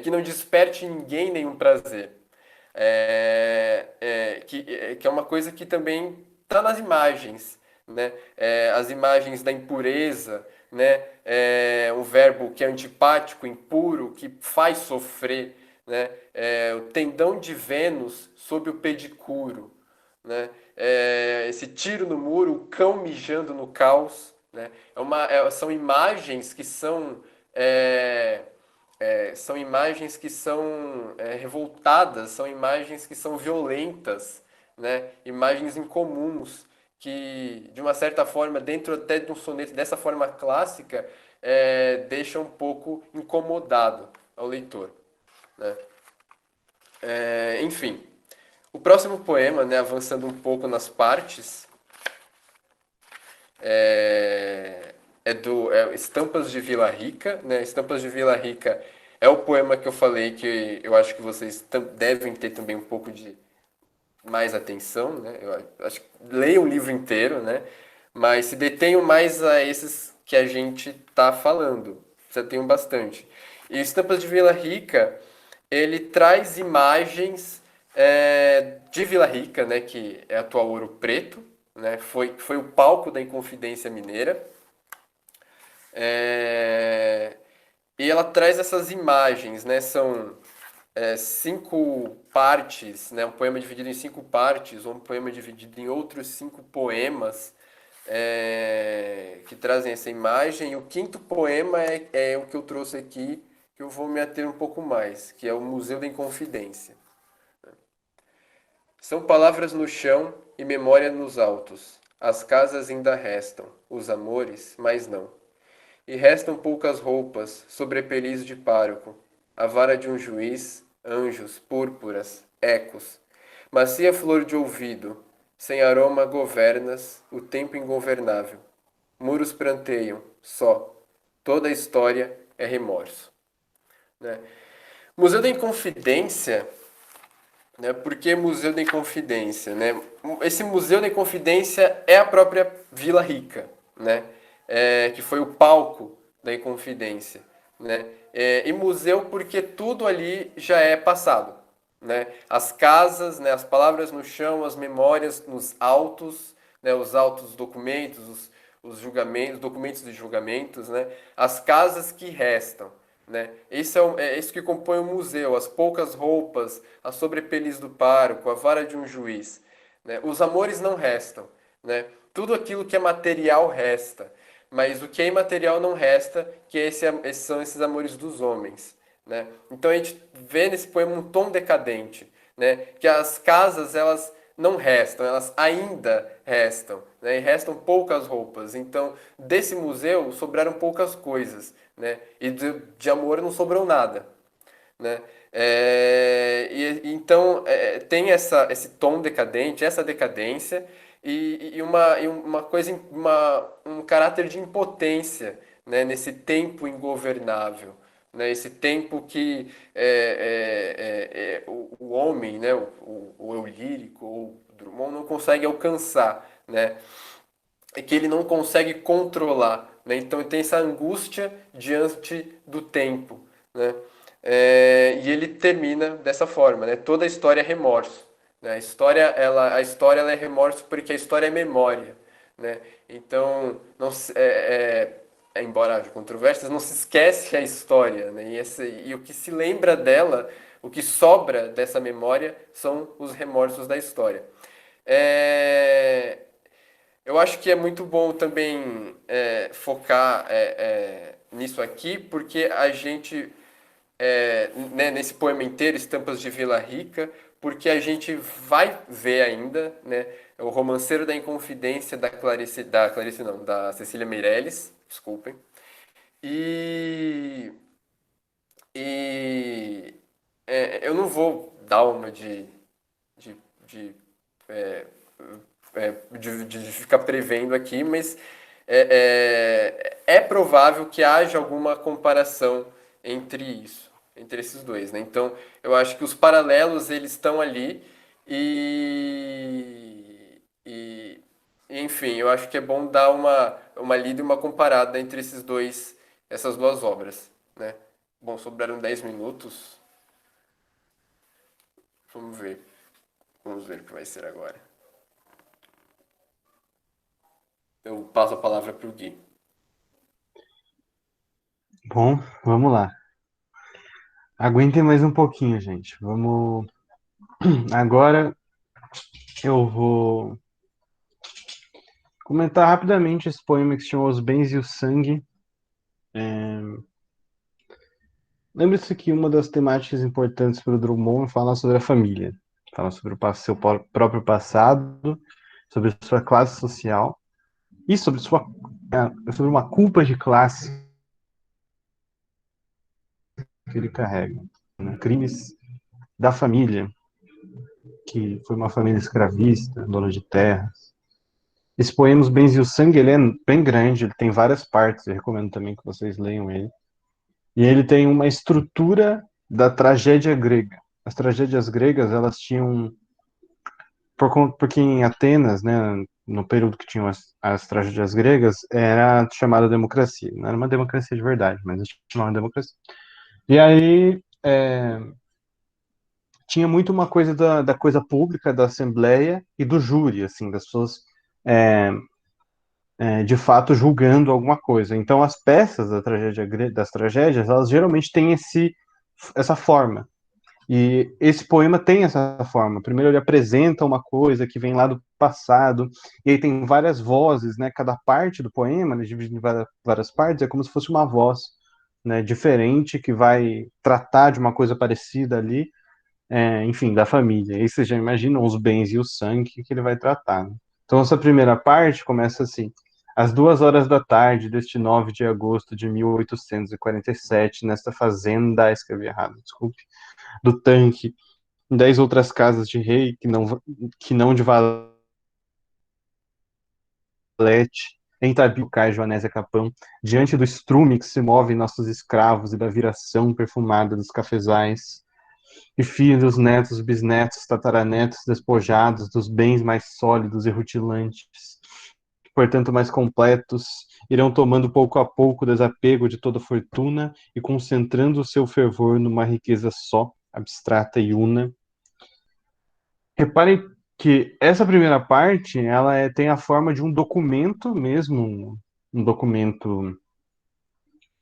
Que não desperte em ninguém nenhum prazer. Que é uma coisa que também está nas imagens, né? As imagens da impureza, né? Um verbo que é antipático, impuro, que faz sofrer, né? O tendão de Vênus sob o pedicuro, né? Esse tiro no muro, o cão mijando no caos, né? São imagens que é, são imagens que são revoltadas, são imagens que são violentas, né? Imagens incomuns que, de uma certa forma, dentro até de um soneto dessa forma clássica, deixa um pouco incomodado ao leitor, né? Enfim, o próximo poema, né, avançando um pouco nas partes, é Estampas de Vila Rica, né? Estampas de Vila Rica é o poema que eu falei que eu acho que vocês devem ter também um pouco de mais atenção, né? Eu acho que leiam o livro inteiro, né? Mas se detenham mais a esses que a gente tá falando. Já tenho bastante. E Estampas de Vila Rica, ele traz imagens de Vila Rica, né? Que é a atual Ouro Preto, né? Foi o palco da Inconfidência Mineira. É, E ela traz essas imagens, né? São cinco partes, né? Um poema dividido em cinco partes, ou um poema dividido em outros cinco poemas que trazem essa imagem. E o quinto poema é o que eu trouxe aqui, que eu vou me ater um pouco mais, que é o Museu da Inconfidência. São palavras no chão e memória nos altos. As casas ainda restam, os amores, mas não. E restam poucas roupas, sobrepeliz de pároco, a vara de um juiz, anjos, púrpuras, ecos. Macia flor de ouvido, sem aroma governas o tempo ingovernável. Muros pranteiam, só. Toda a história é remorso. Né? Museu da Inconfidência, né? Por que Museu da Inconfidência, né? Esse Museu da Inconfidência é a própria Vila Rica, né? Que foi o palco da Inconfidência, né? E museu porque tudo ali já é passado, né? As casas, né? As palavras no chão, as memórias nos autos, né? Os autos documentos, os julgamentos, documentos de julgamentos, né? As casas que restam, né? É isso que compõe o museu, as poucas roupas, a sobrepeliz do pároco, a vara de um juiz. Né? Os amores não restam. Né? Tudo aquilo que é material resta, mas o que é imaterial não resta, que esses são esses amores dos homens. Né? Então a gente vê nesse poema um tom decadente, né? Que as casas elas não restam, elas ainda restam, né? E restam poucas roupas. Então, desse museu sobraram poucas coisas, né? E de amor não sobrou nada, né? Então tem esse tom decadente, essa decadência e uma coisa, um caráter de impotência, né? Nesse tempo ingovernável, né? Esse tempo que o homem, né? O eu lírico ou Drummond não consegue alcançar, né? E que ele não consegue controlar, né? Então tem essa angústia diante do tempo, né? E ele termina dessa forma, né? Toda a história é remorso, né? A história ela é remorso porque a história é memória, né? Então, não embora haja controvérsias, não se esquece a história, né? E o que se lembra dela, o que sobra dessa memória são os remorsos da história. É, eu acho que é muito bom também focar nisso aqui, porque a gente, né, nesse poema inteiro, Estampas de Vila Rica, porque a gente vai ver ainda, né, o Romanceiro da Inconfidência da Clarice não, da Cecília Meirelles, desculpem, e, e eu não vou dar uma de, de é, de ficar prevendo aqui, mas é provável que haja alguma comparação entre isso, entre esses dois, né? Então, eu acho que os paralelos eles estão ali e enfim, eu acho que é bom dar uma lida e uma comparada entre essas duas obras, né? Bom, sobraram 10 minutos. Vamos ver. Vamos ver o que vai ser agora. Eu passo a palavra para o Gui. Bom, vamos lá. Aguentem mais um pouquinho, gente. Vamos. Agora eu vou comentar rapidamente esse poema que se chama Os Bens e o Sangue. Lembre-se que uma das temáticas importantes para o Drummond é falar sobre a família, fala sobre o seu próprio passado, sobre sua classe social e sobre uma culpa de classe que ele carrega, né? Crimes da família, que foi uma família escravista, dona de terras. Esse poema, Os Bens e o Sangue, ele é bem grande, ele tem várias partes, eu recomendo também que vocês leiam ele. E ele tem uma estrutura da tragédia grega. As tragédias gregas, elas tinham, porque em Atenas, né, no período que tinham as tragédias gregas, era chamada democracia. Não era uma democracia de verdade, mas eles chamavam de democracia. E aí tinha muito uma coisa da coisa pública, da assembleia e do júri, assim, das pessoas é, de fato julgando alguma coisa. Então as peças das tragédias, elas geralmente têm essa forma. E esse poema tem essa forma. Primeiro ele apresenta uma coisa que vem lá do passado, e aí tem várias vozes, né? Cada parte do poema, né, dividido em várias partes, é como se fosse uma voz, né, diferente que vai tratar de uma coisa parecida ali. enfim, da família. Aí vocês já imaginam os bens e o sangue que ele vai tratar, né? Então, essa primeira parte começa assim. Às 2 horas da tarde deste 9 de agosto de 1847, nesta fazenda, escrevi errado, desculpe, do tanque, em 10 outras casas de rei, que não de valete, em Tabiucá, Joanésia Capão, diante do estrume que se move em nossos escravos e da viração perfumada dos cafezais, e filhos, netos, bisnetos, tataranetos, despojados dos bens mais sólidos e rutilantes, portanto mais completos, irão tomando pouco a pouco o desapego de toda fortuna e concentrando o seu fervor numa riqueza só, abstrata e una. Reparem que essa primeira parte, ela tem a forma de um documento mesmo, um documento,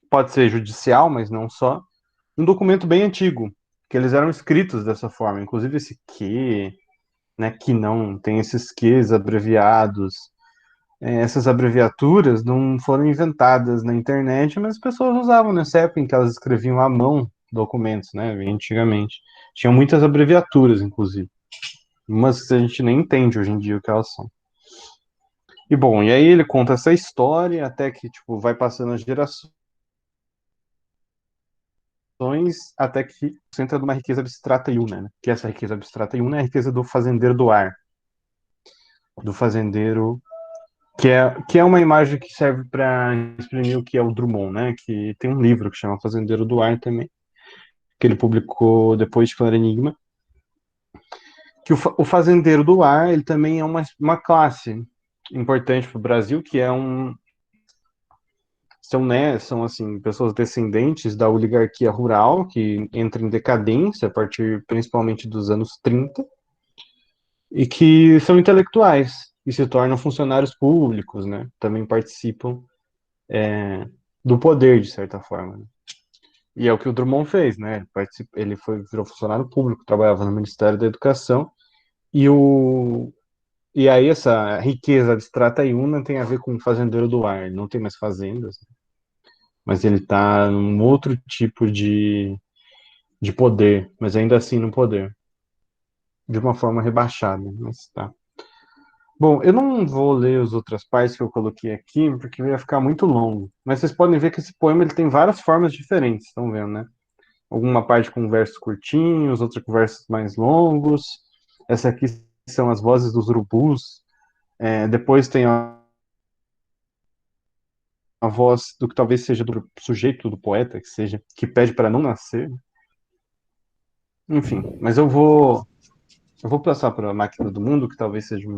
pode ser judicial, mas não só, um documento bem antigo, que eles eram escritos dessa forma, inclusive esse que, né, que não, tem esses que's abreviados. Essas abreviaturas não foram inventadas na internet, mas as pessoas usavam nessa época em que elas escreviam à mão documentos, né, bem antigamente. Tinham muitas abreviaturas, inclusive. Umas que a gente nem entende hoje em dia o que elas são. E bom, e aí ele conta essa história até que, tipo, vai passando as gerações, até que se entra numa riqueza abstrata e una, né? Que essa riqueza abstrata e una é a riqueza do fazendeiro do ar, do fazendeiro que é uma imagem que serve para exprimir o que é o Drummond, né? Que tem um livro que chama Fazendeiro do Ar também, que ele publicou depois de Claro Enigma, que o fazendeiro do ar ele também é uma classe importante para o Brasil, que é são, né, são assim pessoas descendentes da oligarquia rural que entra em decadência a partir principalmente dos anos 30 e que são intelectuais e se tornam funcionários públicos, né? Também participam do poder de certa forma. Né? E é o que o Drummond fez, né? Ele virou funcionário público, trabalhava no Ministério da Educação e aí essa riqueza abstrata e una tem a ver com o fazendeiro do ar. Ele não tem mais fazendas, mas ele está num outro tipo de poder, mas ainda assim no poder, de uma forma rebaixada, mas tá. Bom, eu não vou ler as outras partes que eu coloquei aqui, porque ia ficar muito longo. Mas vocês podem ver que esse poema ele tem várias formas diferentes, estão vendo, né? Alguma parte com versos curtinhos, outra com versos mais longos. Essa aqui são as vozes dos urubus. Depois tem a voz do que talvez seja do sujeito do poeta, que pede para não nascer. Enfim, mas eu vou passar para a máquina do mundo, que talvez seja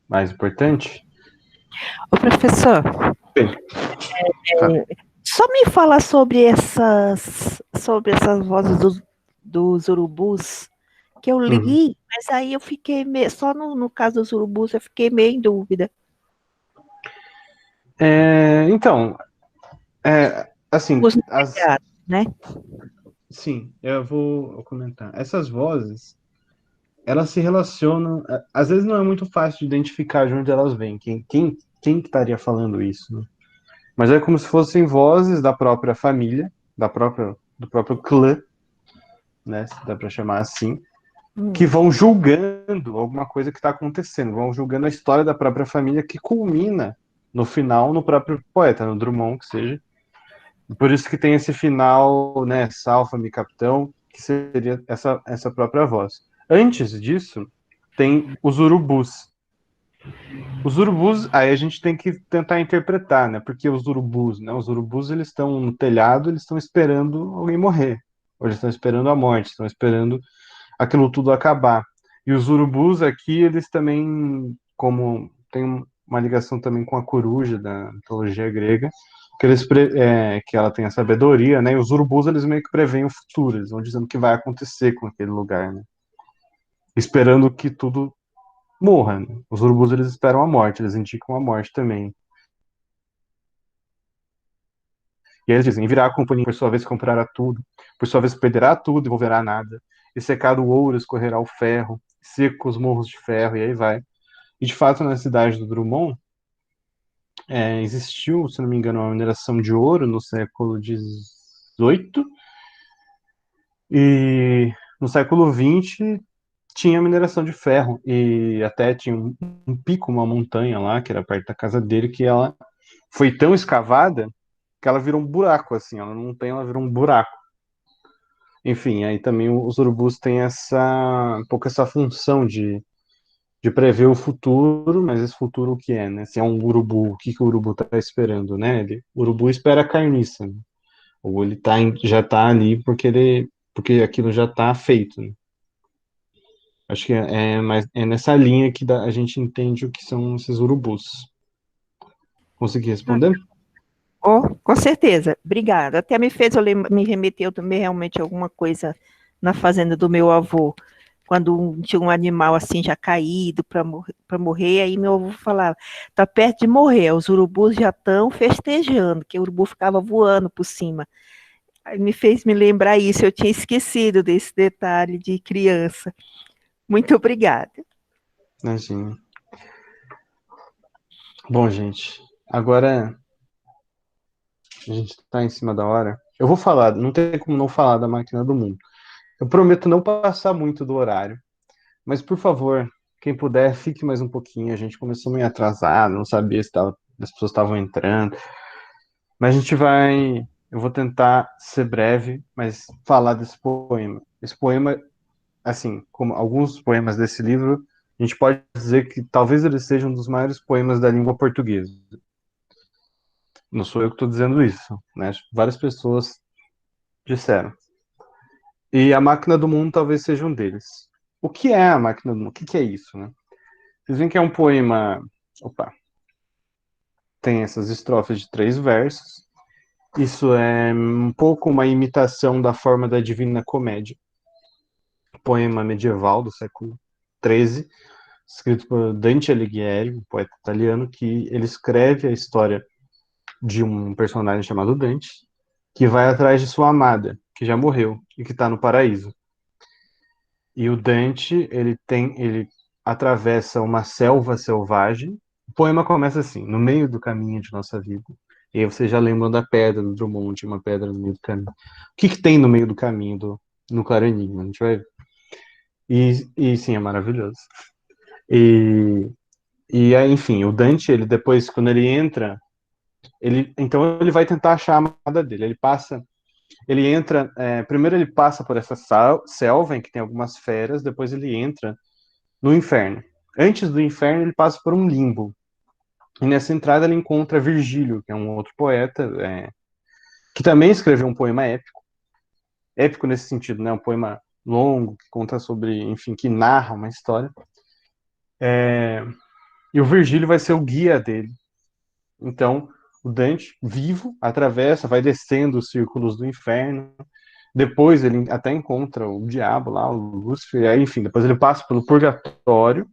mais importante. Ô, professor, Bem, tá. só me fala sobre essas vozes dos urubus, que eu Uhum. li, mas aí eu fiquei só no caso dos urubus, eu fiquei meio em dúvida. Então, assim, Os empregados, né? sim, eu vou comentar. Essas vozes, elas se relacionam. Às vezes não é muito fácil de identificar de onde elas vêm, quem que estaria falando isso, né? Mas é como se fossem vozes da própria família, do próprio clã, né? Se dá para chamar assim, que vão julgando alguma coisa que está acontecendo, vão julgando a história da própria família que culmina no final no próprio poeta, no Drummond, que seja. Por isso que tem esse final, né? Salva-me, capitão, que seria essa própria voz. Antes disso, tem os urubus. Os urubus, aí a gente tem que tentar interpretar, né? Porque os urubus, né? Os urubus, eles estão no telhado, eles estão esperando alguém morrer. Ou eles estão esperando a morte, estão esperando aquilo tudo acabar. E os urubus aqui, eles também, como tem uma ligação também com a coruja da mitologia grega, que ela tem a sabedoria, né? E os urubus, eles meio que preveem o futuro, eles vão dizendo o que vai acontecer com aquele lugar, né? Esperando que tudo morra, né? Os urubus, eles esperam a morte, eles indicam a morte também. E aí eles dizem, virá a companhia, por sua vez comprará tudo, por sua vez perderá tudo e volverá nada, e secado o ouro escorrerá o ferro, seco os morros de ferro, e aí vai. E de fato, na cidade do Drummond, existiu, se não me engano, uma mineração de ouro no século XVIII, e no século XX tinha mineração de ferro e até tinha um pico, uma montanha lá, que era perto da casa dele, que ela foi tão escavada que ela virou um buraco, assim, ela não tem, ela virou um buraco. Enfim, aí também os urubus têm um pouco essa função de prever o futuro, mas esse futuro o que é, né? Se é um urubu, o que que o urubu está esperando, né? O urubu espera a carniça, né? Ou ele já está ali porque aquilo já está feito, né? Acho que é nessa linha que a gente entende o que são esses urubus. Consegui responder? Oh, com certeza, obrigada. Até me fez me remeteu também realmente a alguma coisa na fazenda do meu avô, quando tinha um animal assim já caído para morrer, aí meu avô falava, tá perto de morrer, os urubus já estão festejando, que o urubu ficava voando por cima. Aí me fez me lembrar isso, eu tinha esquecido desse detalhe de criança. Muito obrigada. Imagina. Bom, gente, agora a gente está em cima da hora. Eu vou falar, não tem como não falar da máquina do mundo. Eu prometo não passar muito do horário, mas por favor, quem puder, fique mais um pouquinho. A gente começou meio atrasado, não sabia se as pessoas estavam entrando. Mas a gente vai. Eu vou tentar ser breve, mas falar desse poema. Esse poema, assim, como alguns poemas desse livro, a gente pode dizer que talvez ele seja um dos maiores poemas da língua portuguesa. Não sou eu que estou dizendo isso, né? Várias pessoas disseram. E A Máquina do Mundo talvez seja um deles. O que é A Máquina do Mundo? O que é isso, né? Vocês veem que é um poema. Opa! Tem essas estrofes de 3 versos. Isso é um pouco uma imitação da forma da Divina Comédia, poema medieval do século XIII, escrito por Dante Alighieri, um poeta italiano, que ele escreve a história de um personagem chamado Dante, que vai atrás de sua amada, que já morreu e que está no paraíso. E o Dante, ele atravessa uma selva selvagem. O poema começa assim: no meio do caminho de nossa vida. E aí você já lembra da pedra do Drummond, uma pedra no meio do caminho. O que tem no meio do caminho no Claro Enigma? A gente vai ver. E sim, é maravilhoso. E, enfim, o Dante, ele depois, quando ele entra, então ele vai tentar achar a amada dele. Ele entra, primeiro ele passa por essa selva em que tem algumas feras, depois ele entra no inferno. Antes do inferno, ele passa por um limbo. E nessa entrada ele encontra Virgílio, que é um outro poeta, que também escreveu um poema épico. Épico nesse sentido, né? Um poema longo, que conta sobre, enfim, que narra uma história. E o Virgílio vai ser o guia dele. Então, o Dante, vivo, atravessa, vai descendo os círculos do inferno. Depois ele até encontra o diabo lá, o Lúcifer, e aí, enfim, depois ele passa pelo purgatório,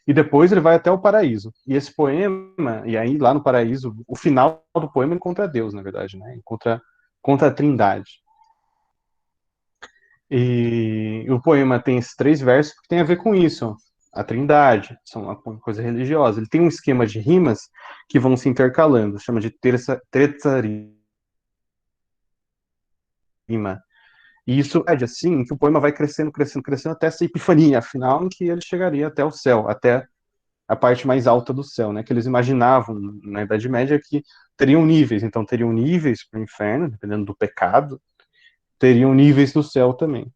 e depois ele vai até o paraíso. E esse poema, e aí lá no paraíso, o final do poema encontra Deus, na verdade, né? Encontra a Trindade. E o poema tem esses 3 versos que tem a ver com isso. A Trindade, são uma coisa religiosa. Ele tem um esquema de rimas que vão se intercalando, chama de terça-rima. E isso é assim que o poema vai crescendo, crescendo, crescendo até essa epifania final em que ele chegaria até o céu, até a parte mais alta do céu, né? Que eles imaginavam na Idade Média que teriam níveis, então teriam níveis para o inferno, dependendo do pecado, teriam níveis no céu também,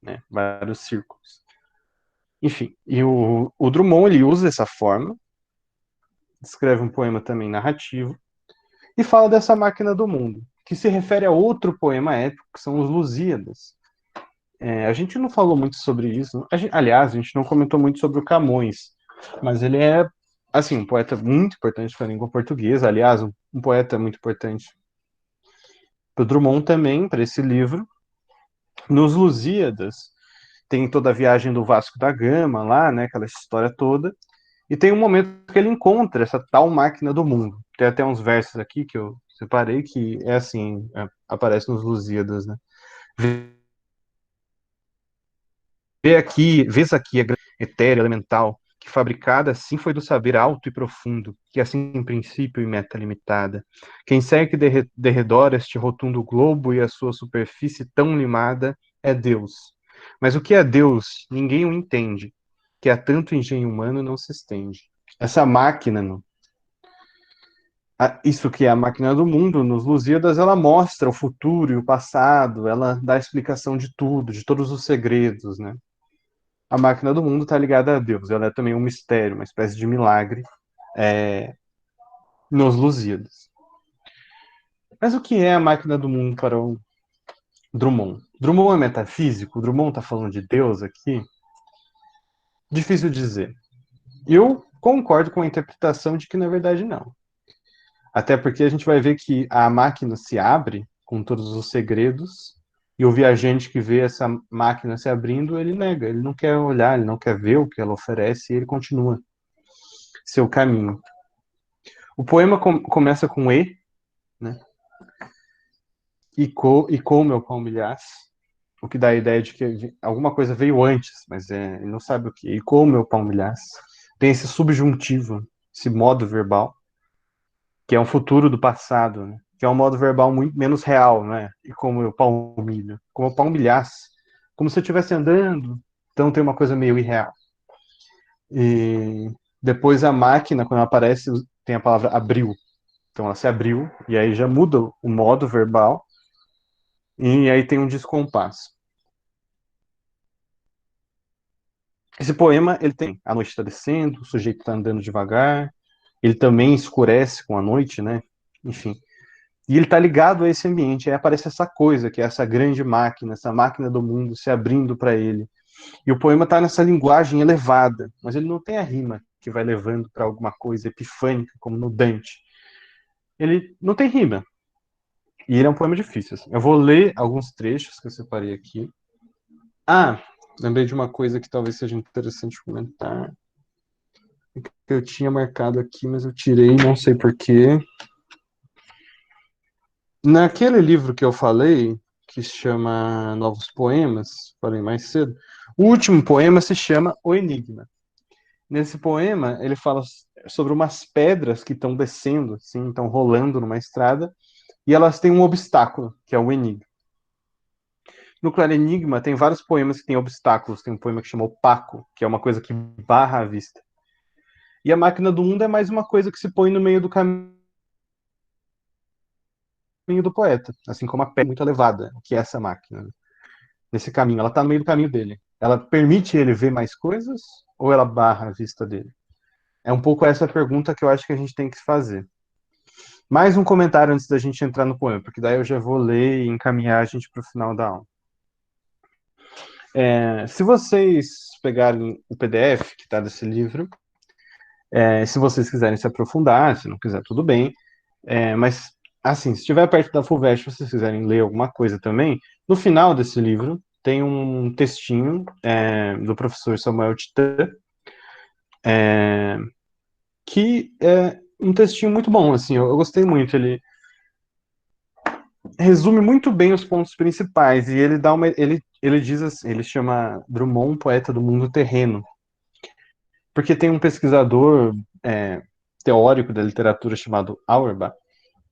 né? Vários círculos. Enfim, e o Drummond ele usa essa forma, escreve um poema também narrativo e fala dessa máquina do mundo, que se refere a outro poema épico que são os Lusíadas. A gente não falou muito sobre isso, aliás, a gente não comentou muito sobre o Camões, mas ele é, assim, um poeta muito importante para a língua portuguesa, aliás, um poeta muito importante para o Drummond também, para esse livro. Nos Lusíadas, tem toda a viagem do Vasco da Gama lá, né, aquela história toda, e tem um momento que ele encontra essa tal máquina do mundo. Tem até uns versos aqui que eu separei que é assim, aparece nos Lusíadas, né? Vês aqui a grande etérea elemental, que fabricada assim foi do saber alto e profundo, que assim em princípio e meta limitada. Quem segue derredor este rotundo globo e a sua superfície tão limada, é Deus. Mas o que é Deus, ninguém o entende, que a tanto engenho humano não se estende. Essa máquina, isso que é a máquina do mundo, nos Lusíadas, ela mostra o futuro e o passado, ela dá a explicação de tudo, de todos os segredos, né? A máquina do mundo está ligada a Deus, ela é também um mistério, uma espécie de milagre nos Lusíadas. Mas o que é a máquina do mundo para o Drummond? Drummond é metafísico? Drummond está falando de Deus aqui? Difícil dizer. Eu concordo com a interpretação de que, na verdade, não. Até porque a gente vai ver que a máquina se abre com todos os segredos e o viajante que vê essa máquina se abrindo, ele nega, ele não quer olhar, ele não quer ver o que ela oferece e ele continua seu caminho. O poema começa com E, né? E com meu palmilhas, o que dá a ideia de que alguma coisa veio antes, mas ele não sabe o que. E com meu palmilhas. Tem esse subjuntivo, esse modo verbal, que é um futuro do passado, né? Que é um modo verbal muito menos real, né? E como eu palmilho, como eu palmilhasse, como se eu estivesse andando, então tem uma coisa meio irreal. E depois a máquina, quando ela aparece, tem a palavra abriu. Então ela se abriu, e aí já muda o modo verbal, e aí tem um descompasso. Esse poema, ele tem a noite está descendo, o sujeito está andando devagar, ele também escurece com a noite, né? Enfim. E ele está ligado a esse ambiente. Aí aparece essa coisa, que é essa grande máquina, essa máquina do mundo se abrindo para ele. E o poema está nessa linguagem elevada, mas ele não tem a rima que vai levando para alguma coisa epifânica, como no Dante. Ele não tem rima. E ele é um poema difícil. Assim. Eu vou ler alguns trechos que eu separei aqui. Lembrei de uma coisa que talvez seja interessante comentar. Que eu tinha marcado aqui, mas eu tirei, não sei porquê. Naquele livro que eu falei, que se chama Novos Poemas, falei mais cedo, o último poema se chama O Enigma. Nesse poema, ele fala sobre umas pedras que estão descendo, assim, estão rolando numa estrada, e elas têm um obstáculo, que é o enigma. No Claro Enigma, tem vários poemas que têm obstáculos. Tem um poema que chama Opaco, que é uma coisa que barra a vista. E a máquina do mundo é mais uma coisa que se põe no meio do caminho do poeta, assim como a pedra muito elevada, que é essa máquina. Nesse caminho, ela está no meio do caminho dele. Ela permite ele ver mais coisas ou ela barra a vista dele? É um pouco essa pergunta que eu acho que a gente tem que fazer. Mais um comentário antes da gente entrar no poema, porque daí eu já vou ler e encaminhar a gente para o final da aula. Se vocês pegarem o PDF que está desse livro, se vocês quiserem se aprofundar, se não quiser, tudo bem. Mas, assim, se estiver perto da FUVEST, se vocês quiserem ler alguma coisa também, no final desse livro tem um textinho do professor Samuel Titã, que é um textinho muito bom, assim, eu gostei muito, ele resume muito bem os pontos principais, e ele dá ele diz assim, ele chama Drummond poeta do mundo terreno, porque tem um pesquisador teórico da literatura chamado Auerbach,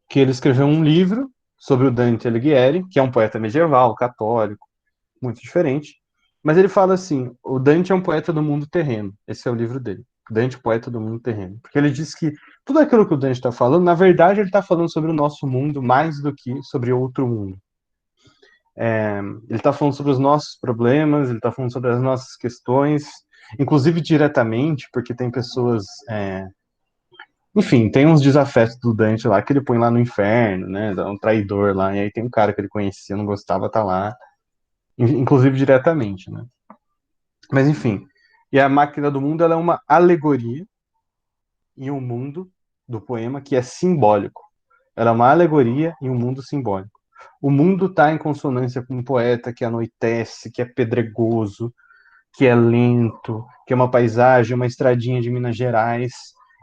que ele escreveu um livro sobre o Dante Alighieri, que é um poeta medieval, católico, muito diferente, mas ele fala assim, o Dante é um poeta do mundo terreno, esse é o livro dele, Dante, poeta do mundo terreno, porque ele diz que tudo aquilo que o Dante está falando, na verdade ele está falando sobre o nosso mundo mais do que sobre outro mundo. Ele está falando sobre os nossos problemas, ele está falando sobre as nossas questões, inclusive diretamente, porque tem pessoas enfim, tem uns desafetos do Dante lá que ele põe lá no inferno, né? Um traidor lá, e aí tem um cara que ele conhecia, não gostava, tá lá, inclusive diretamente, né? Mas enfim, e a máquina do mundo ela é uma alegoria em um mundo do poema que é simbólico. Ela é uma alegoria em um mundo simbólico. O mundo está em consonância com um poeta que anoitece, que é pedregoso, que é lento, que é uma paisagem, uma estradinha de Minas Gerais,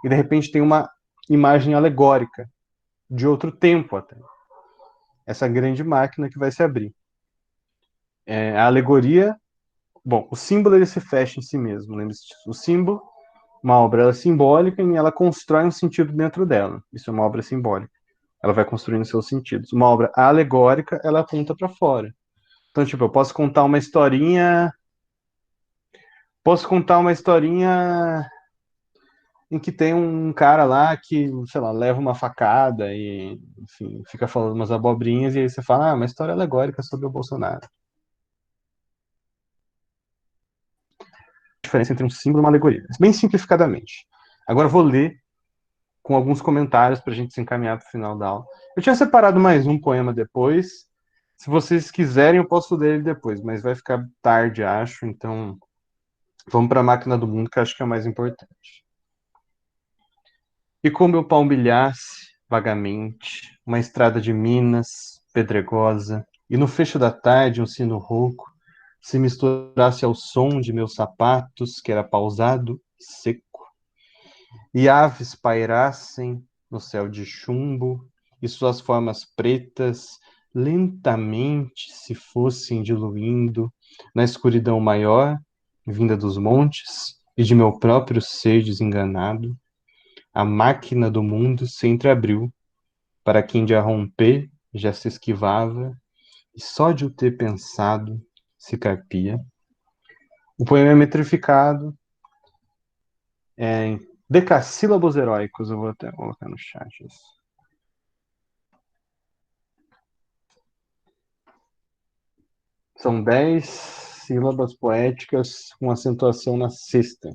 e de repente tem uma imagem alegórica de outro tempo até. Essa grande máquina que vai se abrir. A alegoria, bom, o símbolo ele se fecha em si mesmo, lembre-se disso. O símbolo, uma obra ela é simbólica e ela constrói um sentido dentro dela. Isso é uma obra simbólica. Ela vai construindo seus sentidos. Uma obra alegórica, ela aponta para fora. Então, tipo, eu posso contar uma historinha. Posso contar uma historinha em que tem um cara lá que, sei lá, leva uma facada e, enfim, fica falando umas abobrinhas e aí você fala, uma história alegórica sobre o Bolsonaro. A diferença entre um símbolo e uma alegoria. Bem simplificadamente. Agora eu vou ler com alguns comentários para a gente se encaminhar para o final da aula. Eu tinha separado mais um poema depois. Se vocês quiserem, eu posso ler ele depois, mas vai ficar tarde, acho. Então, vamos para a máquina do mundo, que acho que é o mais importante. E como eu palmilhasse vagamente uma estrada de Minas, pedregosa, e no fecho da tarde um sino rouco se misturasse ao som de meus sapatos, que era pausado e seco, e aves pairassem no céu de chumbo, e suas formas pretas lentamente se fossem diluindo na escuridão maior, vinda dos montes e de meu próprio ser desenganado, a máquina do mundo se entreabriu, para quem de a romper já se esquivava, e só de o ter pensado se carpia. O poema é metrificado em decassílabos heróicos, eu vou até colocar no chat isso. São 10 sílabas poéticas com acentuação na sexta.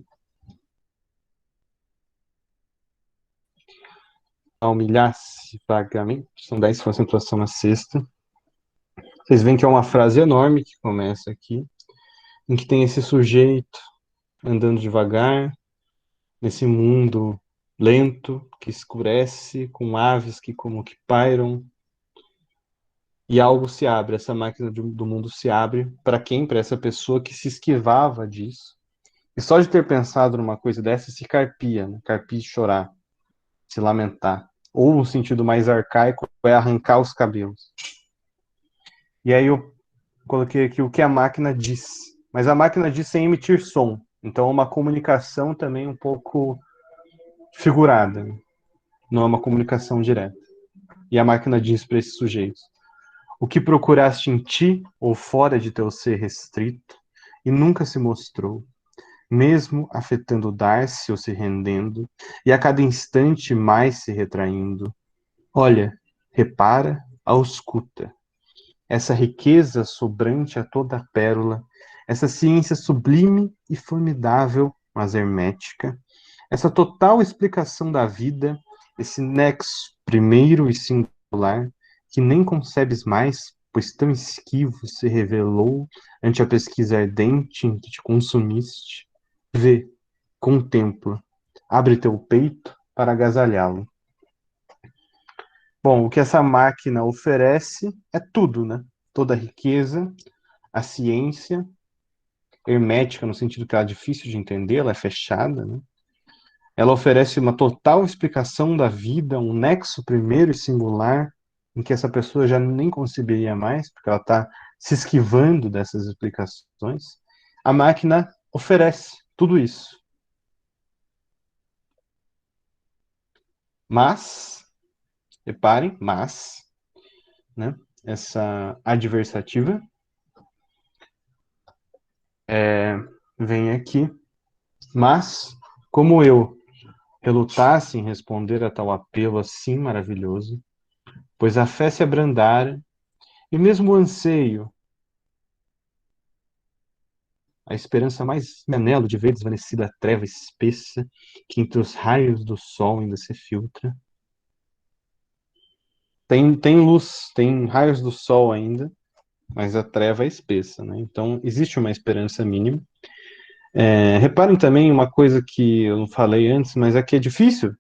Humilhar-se vagamente, são 10 com acentuação na sexta. Vocês veem que é uma frase enorme que começa aqui, em que tem esse sujeito andando devagar, nesse mundo lento, que escurece, com aves que como que pairam, e algo se abre, essa máquina do mundo se abre, para quem? Para essa pessoa que se esquivava disso. E só de ter pensado numa coisa dessa, se carpia, né? Carpia de chorar, se lamentar. Ou um sentido mais arcaico é arrancar os cabelos. E aí eu coloquei aqui o que a máquina diz. Mas a máquina diz sem emitir som. Então é uma comunicação também um pouco figurada. Não é uma comunicação direta. E a máquina diz para esses sujeitos: o que procuraste em ti ou fora de teu ser restrito e nunca se mostrou, mesmo afetando dar-se ou se rendendo, e a cada instante mais se retraindo. Olha, repara, ausculta. Essa riqueza sobrante a toda a pérola, essa ciência sublime e formidável, mas hermética, essa total explicação da vida, esse nexo primeiro e singular, que nem concebes mais, pois tão esquivo se revelou ante a pesquisa ardente em que te consumiste. Vê, contempla, abre teu peito para agasalhá-lo. Bom, o que essa máquina oferece é tudo, né? Toda a riqueza, a ciência, hermética, no sentido que ela é difícil de entender, ela é fechada, né? Ela oferece uma total explicação da vida, um nexo primeiro e singular, em que essa pessoa já nem conceberia mais, porque ela está se esquivando dessas explicações. A máquina oferece tudo isso. Mas, reparem, mas, né, essa adversativa vem aqui, mas, como eu relutasse em responder a tal apelo assim maravilhoso, pois a fé se abrandara, e mesmo o anseio, a esperança mais anelo de ver desvanecida a treva espessa que entre os raios do sol ainda se filtra. Tem luz, tem raios do sol ainda, mas a treva é espessa, né? Então existe uma esperança mínima. Reparem também uma coisa que eu não falei antes, mas é que é difícil.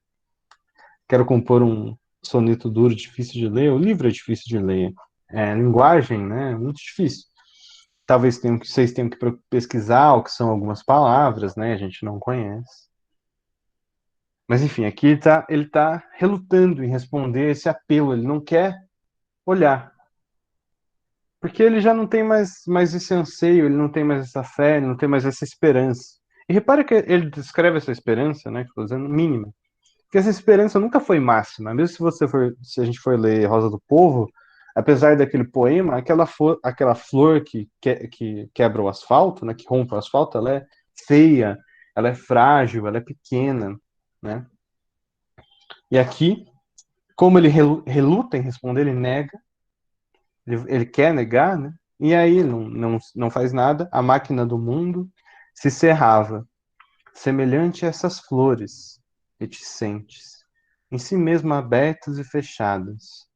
Quero compor um soneto duro, difícil de ler. O livro é difícil de ler. Linguagem, né? É muito difícil. Talvez vocês tenham que pesquisar o que são algumas palavras, né? A gente não conhece. Mas enfim, aqui ele tá relutando em responder esse apelo. Ele não quer olhar. Porque ele já não tem mais esse anseio, ele não tem mais essa fé, ele não tem mais essa esperança. E repare que ele descreve essa esperança, né? Que eu tô dizendo, mínima. Porque essa esperança nunca foi máxima. Mesmo se a gente for ler Rosa do Povo, apesar daquele poema, aquela flor que quebra o asfalto, né, que rompe o asfalto, ela é feia, ela é frágil, ela é pequena, né? E aqui, como ele reluta em responder, ele nega, ele quer negar, né? E aí não faz nada, a máquina do mundo se cerrava, semelhante a essas flores reticentes, em si mesma abertas e fechadas,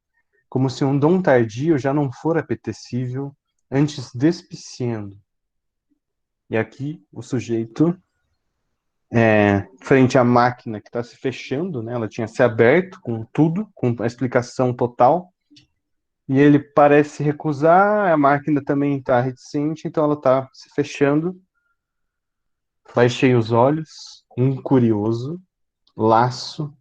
como se um dom tardio já não fora apetecível, antes despiciando. E aqui o sujeito, frente à máquina que está se fechando, né? Ela tinha se aberto com tudo, com a explicação total, e ele parece recusar, a máquina também está reticente, então ela está se fechando. Baixei os olhos, um curioso, laço,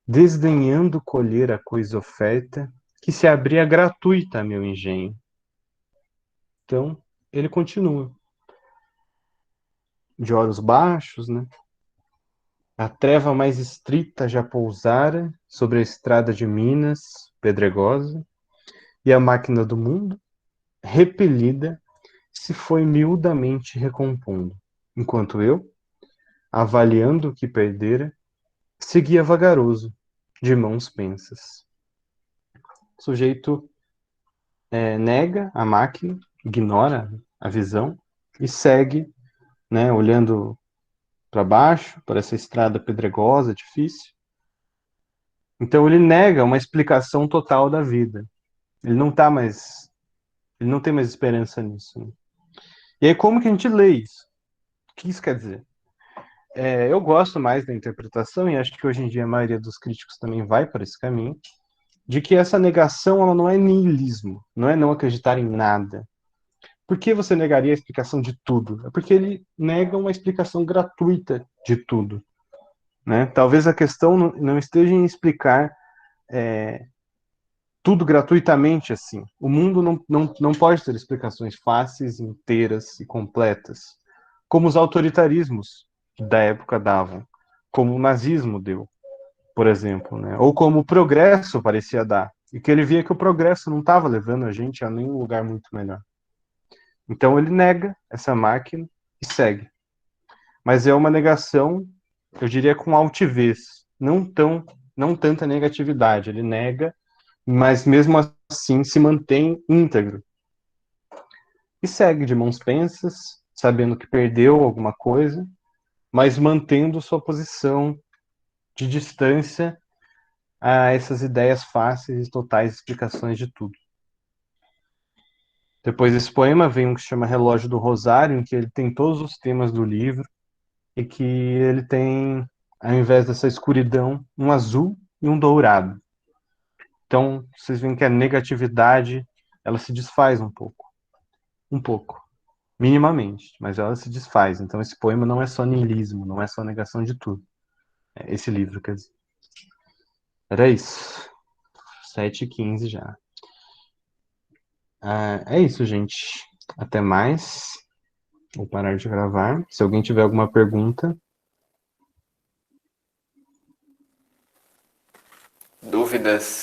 desdenhando colher a coisa oferta, que se abria gratuita a meu engenho. Então, ele continua. De olhos baixos, né? A treva mais estrita já pousara sobre a estrada de Minas, pedregosa, e a máquina do mundo, repelida, se foi miudamente recompondo, enquanto eu, avaliando o que perdera, seguia vagaroso, de mãos pensas. O sujeito nega a máquina, ignora a visão e segue, né, olhando para baixo, para essa estrada pedregosa, difícil. Então ele nega uma explicação total da vida. Ele não tá mais, ele não tem mais esperança nisso, né? E aí como que a gente lê isso? O que isso quer dizer? Eu gosto mais da interpretação e acho que hoje em dia a maioria dos críticos também vai para esse caminho, de que essa negação ela não é niilismo, não é não acreditar em nada. Por que você negaria a explicação de tudo? É porque ele nega uma explicação gratuita de tudo, né? Talvez a questão não esteja em explicar tudo gratuitamente assim. O mundo não pode ter explicações fáceis, inteiras e completas, como os autoritarismos da época davam, como o nazismo deu, por exemplo, né? Ou como o progresso parecia dar, e que ele via que o progresso não estava levando a gente a nenhum lugar muito melhor. Então ele nega essa máquina e segue. Mas é uma negação, eu diria, com altivez, não tanta negatividade. Ele nega, mas mesmo assim se mantém íntegro. E segue de mãos pensas, sabendo que perdeu alguma coisa, mas mantendo sua posição de distância a essas ideias fáceis e totais explicações de tudo. Depois desse poema vem um que se chama Relógio do Rosário, em que ele tem todos os temas do livro e que ele tem, ao invés dessa escuridão, um azul e um dourado. Então, vocês veem que a negatividade, ela se desfaz um pouco, minimamente, mas ela se desfaz. Então, esse poema não é só niilismo, não é só negação de tudo. Esse livro, quer dizer. Era isso. 7h15 já. É isso, gente. Até mais. Vou parar de gravar. Se alguém tiver alguma pergunta. Dúvidas?